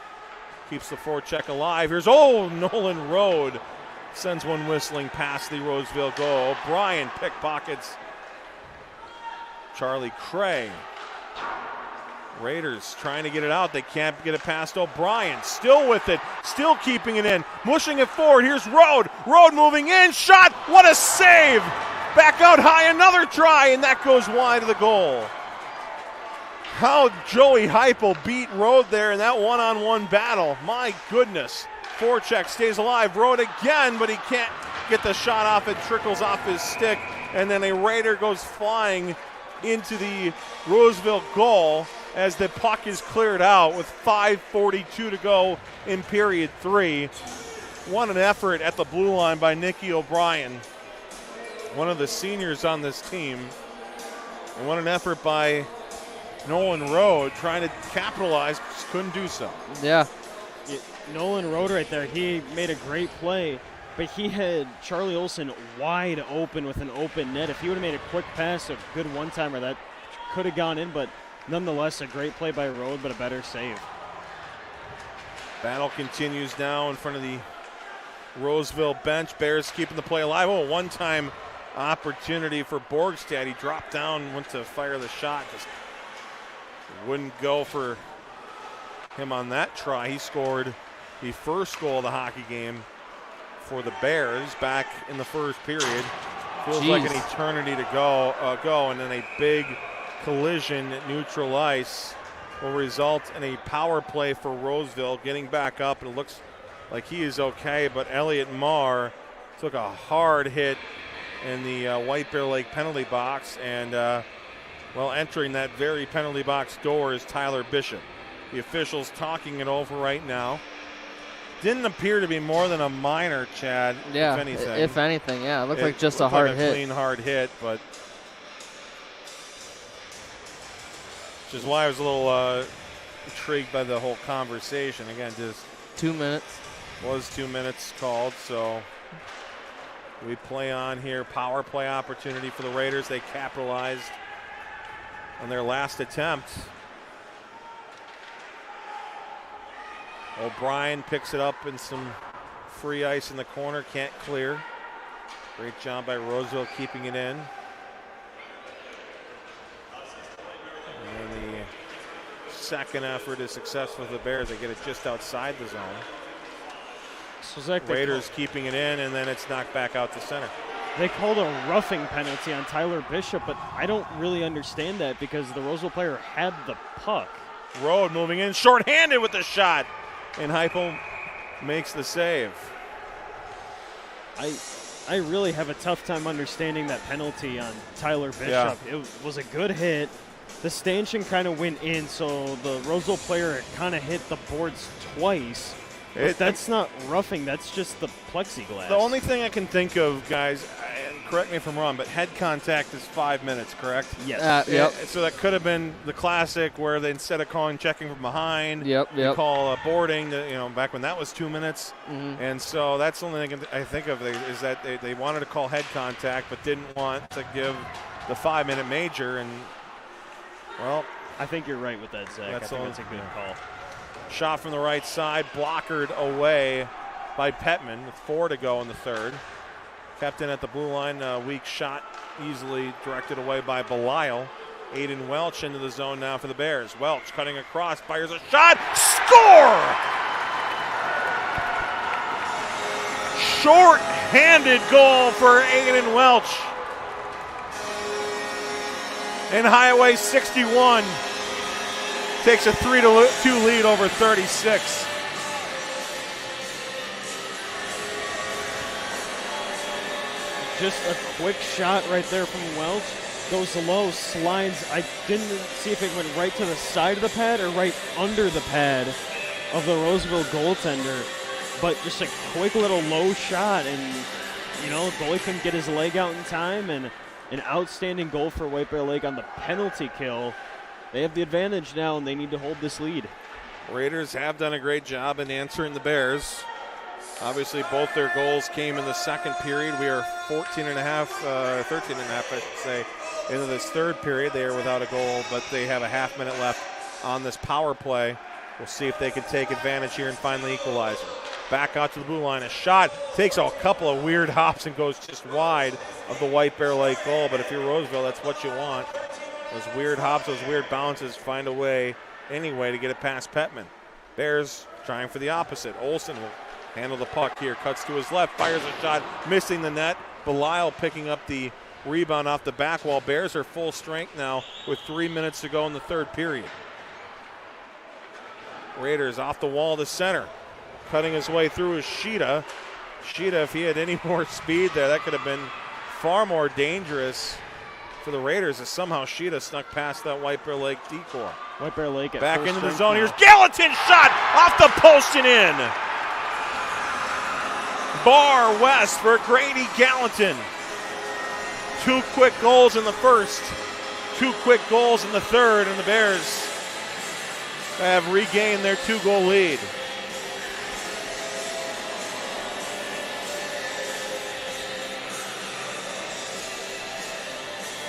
keeps the forecheck alive. Here's Nolan Road. Sends one whistling past the Roseville goal. O'Brien pickpockets Charlie Cray. Raiders trying to get it out. They can't get it past O'Brien. Still with it. Still keeping it in. Mushing it forward. Here's Road. Road moving in. Shot. What a save. Back out high. Another try. And that goes wide of the goal. How Joey Heupel beat Road there in that one-on-one battle. My goodness. Forecheck stays alive. Road again, but he can't get the shot off. It trickles off his stick. And then a Raider goes flying into the Roseville goal as the puck is cleared out with 5:42 to go in period 3. What an effort at the blue line by Nicky O'Brien, one of the seniors on this team. And what an effort by Nolan Road trying to capitalize, just couldn't do so. Yeah. Nolan Road right there, he made a great play, but he had Charlie Olsen wide open with an open net. If he would have made a quick pass, a good one-timer, that could have gone in, but nonetheless, a great play by Road, but a better save. Battle continues now in front of the Roseville bench. Bears keeping the play alive. Oh, one-time opportunity for Borgstad. He dropped down, went to fire the shot, just wouldn't go for him on that try. He scored the first goal of the hockey game for the Bears back in the first period. Feels like an eternity to go, and then a big collision at neutral ice will result in a power play for Roseville getting back up, and it looks like he is okay, but Elliot Marr took a hard hit in the White Bear Lake penalty box, and entering that very penalty box door is Tyler Bishop. The officials talking it over right now. Didn't appear to be more than a minor, Chad, yeah, if anything. If anything, yeah. It looked like just a hard hit. Clean, hard hit, but which is why I was a little intrigued by the whole conversation. Again, just 2 minutes. Was 2 minutes called, so we play on here. Power play opportunity for the Raiders. They capitalized on their last attempt. O'Brien picks it up in some free ice in the corner, can't clear. Great job by Roseville keeping it in. And the second effort is successful for the Bears. They get it just outside the zone. So Zach, Raiders keeping it in, and then it's knocked back out to center. They called a roughing penalty on Tyler Bishop, but I don't really understand that because the Roseville player had the puck. Road moving in, shorthanded with the shot, and Heupel makes the save. I really have a tough time understanding that penalty on Tyler Bishop. Yeah. It was a good hit. The stanchion kind of went in, so the Roseville player kind of hit the boards twice. But that's not roughing, that's just the plexiglass. The only thing I can think of, guys, and correct me if I'm wrong, but head contact is 5 minutes, correct? Yes. Yep. So that could have been the classic where they, instead of calling checking from behind, Yep. they call boarding, back when that was 2 minutes. Mm-hmm. And so that's the only thing I think of is that they wanted to call head contact but didn't want to give the 5 minute major. And, well, I think you're right with that, Zach. I think that's a good call. shot from the right side, blockered away by Petman with 4 to go in the third. Kept in at the blue line, weak shot easily directed away by Belisle. Aiden Welch into the zone now for the Bears. Welch cutting across, fires a shot, score! Short-handed goal for Aiden Welch. And Highway 61 takes a 3-2 lead over 36. Just a quick shot right there from Welch. Goes low, slides. I didn't see if it went right to the side of the pad or right under the pad of the Roseville goaltender. But just a quick little low shot, and, goalie couldn't get his leg out in time, and an outstanding goal for White Bear Lake on the penalty kill. They have the advantage now, and they need to hold this lead. Raiders have done a great job in answering the Bears. Obviously, both their goals came in the second period. We are 13 and a half, I should say, into this third period. They are without a goal, but they have a half minute left on this power play. We'll see if they can take advantage here and find the equalizer. Back out to the blue line. A shot takes a couple of weird hops and goes just wide of the White Bear Lake goal. But if you're Roseville, that's what you want. Those weird hops, those weird bounces, find a way anyway to get it past Petman. Bears trying for the opposite. Olsen will handle the puck here, cuts to his left, fires a shot, missing the net. Belisle picking up the rebound off the back wall. Bears are full strength now with 3 minutes to go in the third period. Raiders off the wall to center. Cutting his way through is Sheeta. Sheeta, if he had any more speed there, that could have been far more dangerous for the Raiders as somehow Sheeta snuck past that White Bear Lake decor. White Bear Lake back into the zone. Here's Gallatin's shot off the post and in. Bar west for Grady Gallatin. 2 quick goals in the first, 2 quick goals in the third, and the Bears have regained their 2-goal lead.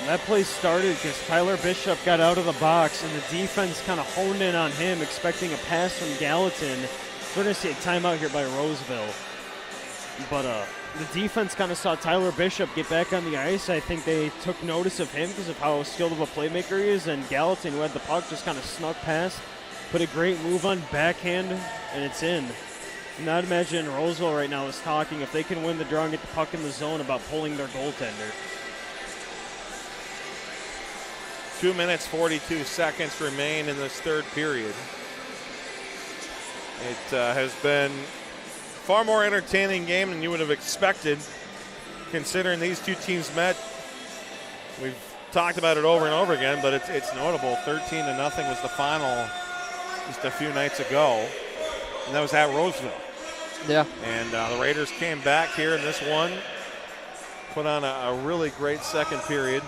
That play started because Tyler Bishop got out of the box and the defense kind of honed in on him, expecting a pass from Gallatin. We're going to see a timeout here by Roseville. But the defense kind of saw Tyler Bishop get back on the ice. I think they took notice of him because of how skilled of a playmaker he is. And Gallatin, who had the puck, just kind of snuck past, put a great move on backhand, and it's in. Now I'd imagine Roseville right now is talking, if they can win the draw and get the puck in the zone, about pulling their goaltender. 2 minutes, 42 seconds remain in this third period. It has been far more entertaining game than you would have expected, considering these two teams met. We've talked about it over and over again, but it's notable. 13-0 was the final just a few nights ago, and that was at Roseville. Yeah. And the Raiders came back here in this one, put on a really great second period,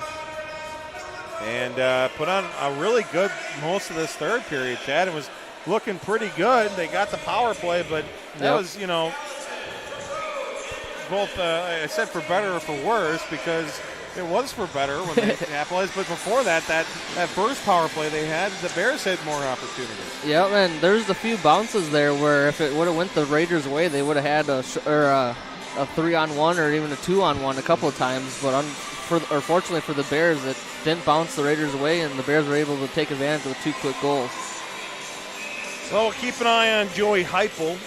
and put on a really good most of this third period, Chad. It was looking pretty good. They got the power play, but that was, both, I said for better or for worse, because it was for better when they capitalized. But before that first power play they had, the Bears had more opportunities. Yep, and there's a few bounces there where if it would have went the Raiders' way, they would have had a 3-on-1 or even a 2-on-1 a couple of times. But fortunately for the Bears, it didn't bounce the Raiders' way, and the Bears were able to take advantage of the 2 quick goals. Well, we'll keep an eye on Joey Heupel.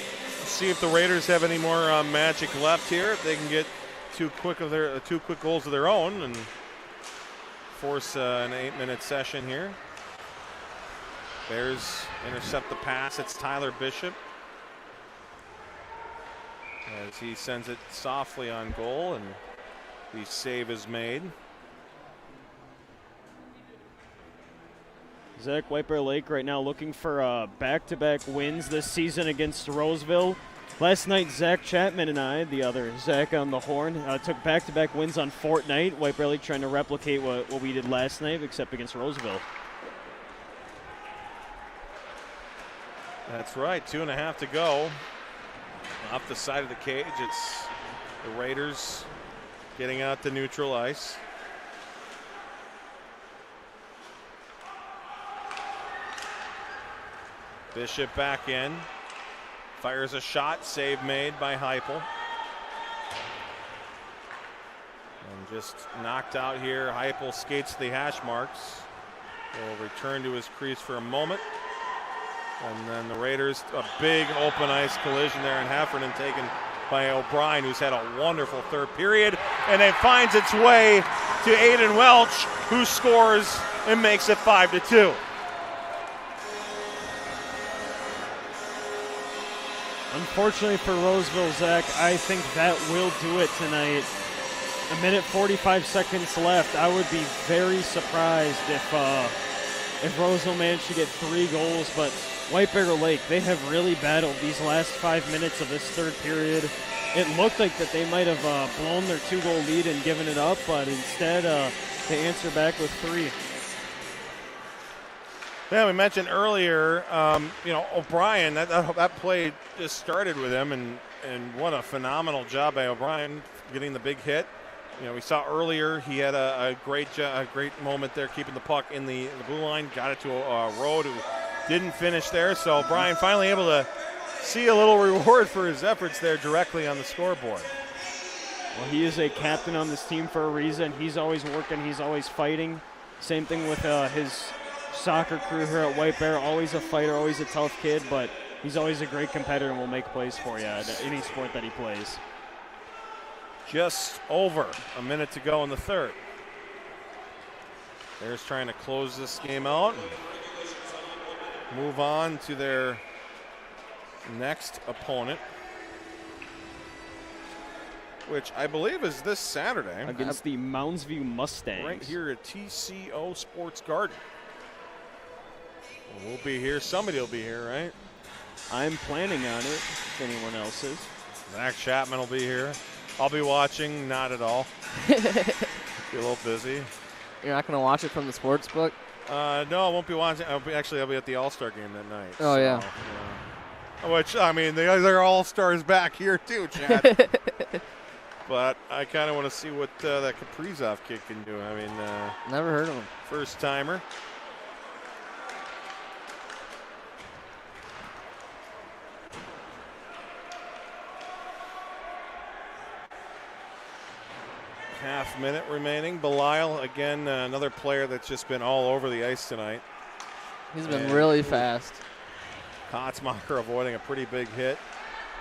See if the Raiders have any more magic left here. If they can get 2 quick goals of their own and force an 8-minute session here. Bears intercept the pass. It's Tyler Bishop as he sends it softly on goal, and the save is made. Zach, White Bear Lake right now looking for back-to-back wins this season against Roseville. Last night, Zach Chapman and I, the other Zach on the horn, took back-to-back wins on Fortnite. White Bear Lake trying to replicate what we did last night, except against Roseville. That's right, 2.5 to go. Off the side of the cage, it's the Raiders getting out to neutral ice. Bishop back in. Fires a shot, save made by Heupel. And just knocked out here. Heupel skates the hash marks. Will return to his crease for a moment. And then the Raiders, a big open ice collision there, and Heffernan taken by O'Brien, who's had a wonderful third period. And it finds its way to Aiden Welch, who scores and makes it 5-2. Unfortunately for Roseville, Zach, I think that will do it tonight. 1:45 seconds left. I would be very surprised if Roseville managed to get 3 goals, but White Bear Lake, they have really battled these last 5 minutes of this third period. It looked like that they might have blown their 2-goal lead and given it up, but instead they answer back with 3. Yeah, we mentioned earlier, O'Brien, that play just started with him, and what a phenomenal job by O'Brien getting the big hit. We saw earlier he had a great moment there keeping the puck in the blue line, got it to Rode, who didn't finish there. So O'Brien finally able to see a little reward for his efforts there directly on the scoreboard. Well, he is a captain on this team for a reason. He's always working, he's always fighting. Same thing with his soccer crew here at White Bear, always a fighter, always a tough kid, but he's always a great competitor and will make plays for you at any sport that he plays. Just over a minute to go in the third. Bears trying to close this game out and move on to their next opponent, which I believe is this Saturday. Against the Moundsview Mustangs. Right here at TCO Sports Garden. We'll be here. Somebody will be here, right? I'm planning on it, if anyone else is. Zach Chapman will be here. I'll be watching, not at all. Be a little busy. You're not going to watch it from the sports book? No, I won't be watching. I'll be at the All-Star game that night. Oh, so, yeah. Which, I mean, they're All-Stars back here too, Chad. But I kind of want to see what that Kaprizov kid can do. I mean, never heard of him. First timer. Half minute remaining. Belisle, again, another player that's just been all over the ice tonight. He's been really fast. Kotzmacher avoiding a pretty big hit.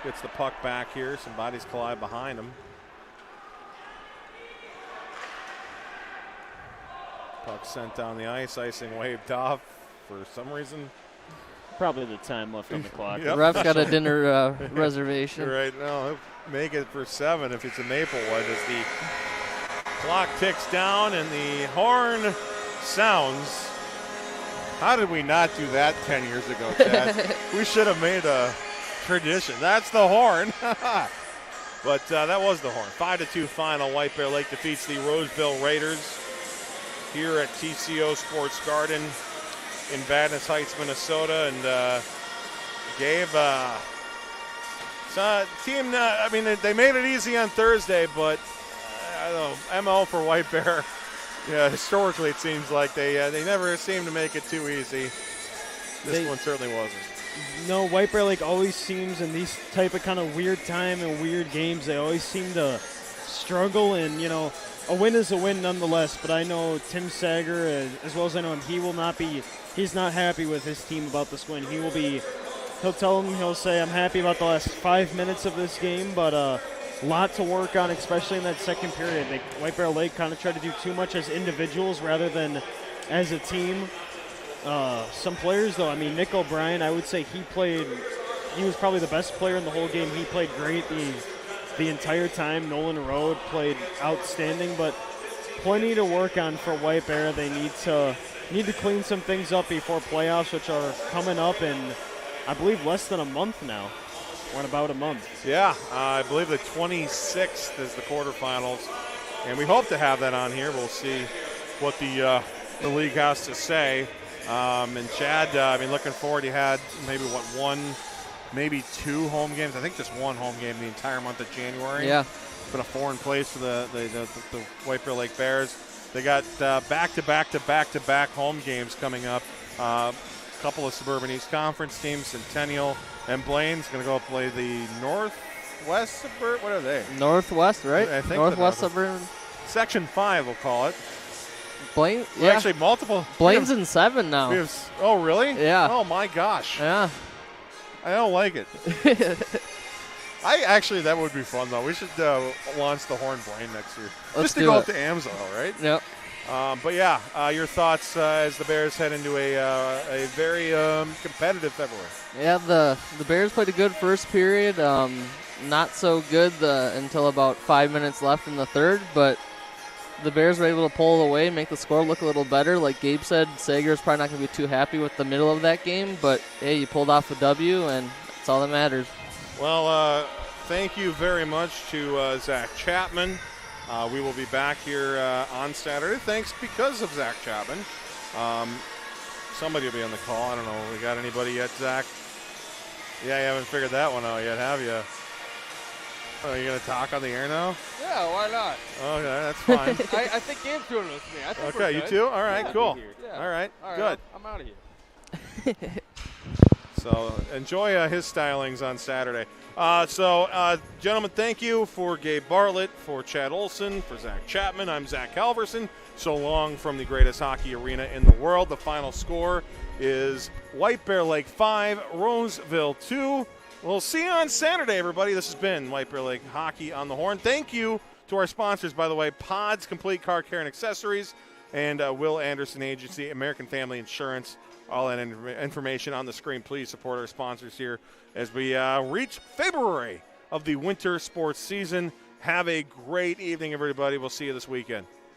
Gets the puck back here. Some bodies collide behind him. Puck sent down the ice. Icing waved off for some reason. Probably the time left on the clock. Yep. The ref's got a dinner reservation. Right now, he'll make it for 7 if it's a Maplewood as the clock ticks down and the horn sounds. How did we not do that 10 years ago, Chad? We should have made a tradition. That's the horn. But that was the horn. 5-2 final. White Bear Lake defeats the Roseville Raiders here at TCO Sports Garden in Vadnais Heights, Minnesota. And Gabe, team, I mean, they made it easy on Thursday, but I don't know, MO for White Bear. Yeah, historically it seems like they never seem to make it too easy. This one certainly wasn't. No, White Bear Lake always seems in these type of kind of weird time and weird games, they always seem to struggle, and, you know, a win is a win nonetheless, but I know Tim Sager, as well as I know him, he's not happy with his team about this win. He'll tell them, he'll say, I'm happy about the last 5 minutes of this game, but a lot to work on, especially in that second period. White Bear Lake kind of tried to do too much as individuals rather than as a team. Some players, though, I mean, Nick O'Brien, I would say he was probably the best player in the whole game. He played great the entire time. Nolan Road played outstanding, but plenty to work on for White Bear. They need to clean some things up before playoffs, which are coming up in, I believe, less than a month now. Or in about a month. Yeah, I believe the 26th is the quarterfinals, and we hope to have that on here. We'll see what the league has to say. And Chad, I mean, looking forward. You had maybe one, maybe 2 home games. I think just 1 home game the entire month of January. Yeah. Been a foreign place for the White Bear Lake Bears. They got back-to-back home games coming up. A couple of Suburban East Conference teams, Centennial and Blaine's going to go play the Northwest Suburban. What are they? Northwest, right? I think Northwest Suburban. Section 5, we'll call it. Blaine, Well, yeah. actually, multiple. Blaine's in 7 now. Oh, really? Yeah. Oh, my gosh. Yeah. I don't like it. That would be fun, though. We should launch the Horn Blaine next year. Let's just to do go it. up to Amsoil, right? Yep. But yeah, your thoughts as the Bears head into a very competitive February. Yeah, the Bears played a good first period. Not so good until about 5 minutes left in the third, but the Bears were able to pull it away, make the score look a little better. Like Gabe said, Sager's probably not going to be too happy with the middle of that game, but hey, you pulled off a W, and that's all that matters. Well, thank you very much to Zach Chapman. We will be back here on Saturday. Thanks because of Zach Chapman. Somebody will be on the call. I don't know. We got anybody yet, Zach? Yeah, you haven't figured that one out yet, have you? Are you going to talk on the air now? Yeah, why not? Okay, that's fine. I think Gabe's doing it with me. I think Okay, you too? All right, yeah, cool. Yeah. All right, All right, good. I'm out of here. So enjoy his stylings on Saturday. Gentlemen, thank you for Gabe Bartlett, for Chad Olson, for Zach Chapman. I'm Zach Halverson. So long from the greatest hockey arena in the world. The final score is White Bear Lake 5, Roseville 2. We'll see you on Saturday, everybody. This has been White Bear Lake Hockey on the Horn. Thank you to our sponsors, by the way, Pods, Complete Car Care and Accessories, and Will Anderson Agency, American Family Insurance. All that information on the screen. Please support our sponsors here as we reach February of the winter sports season. Have a great evening, everybody. We'll see you this weekend.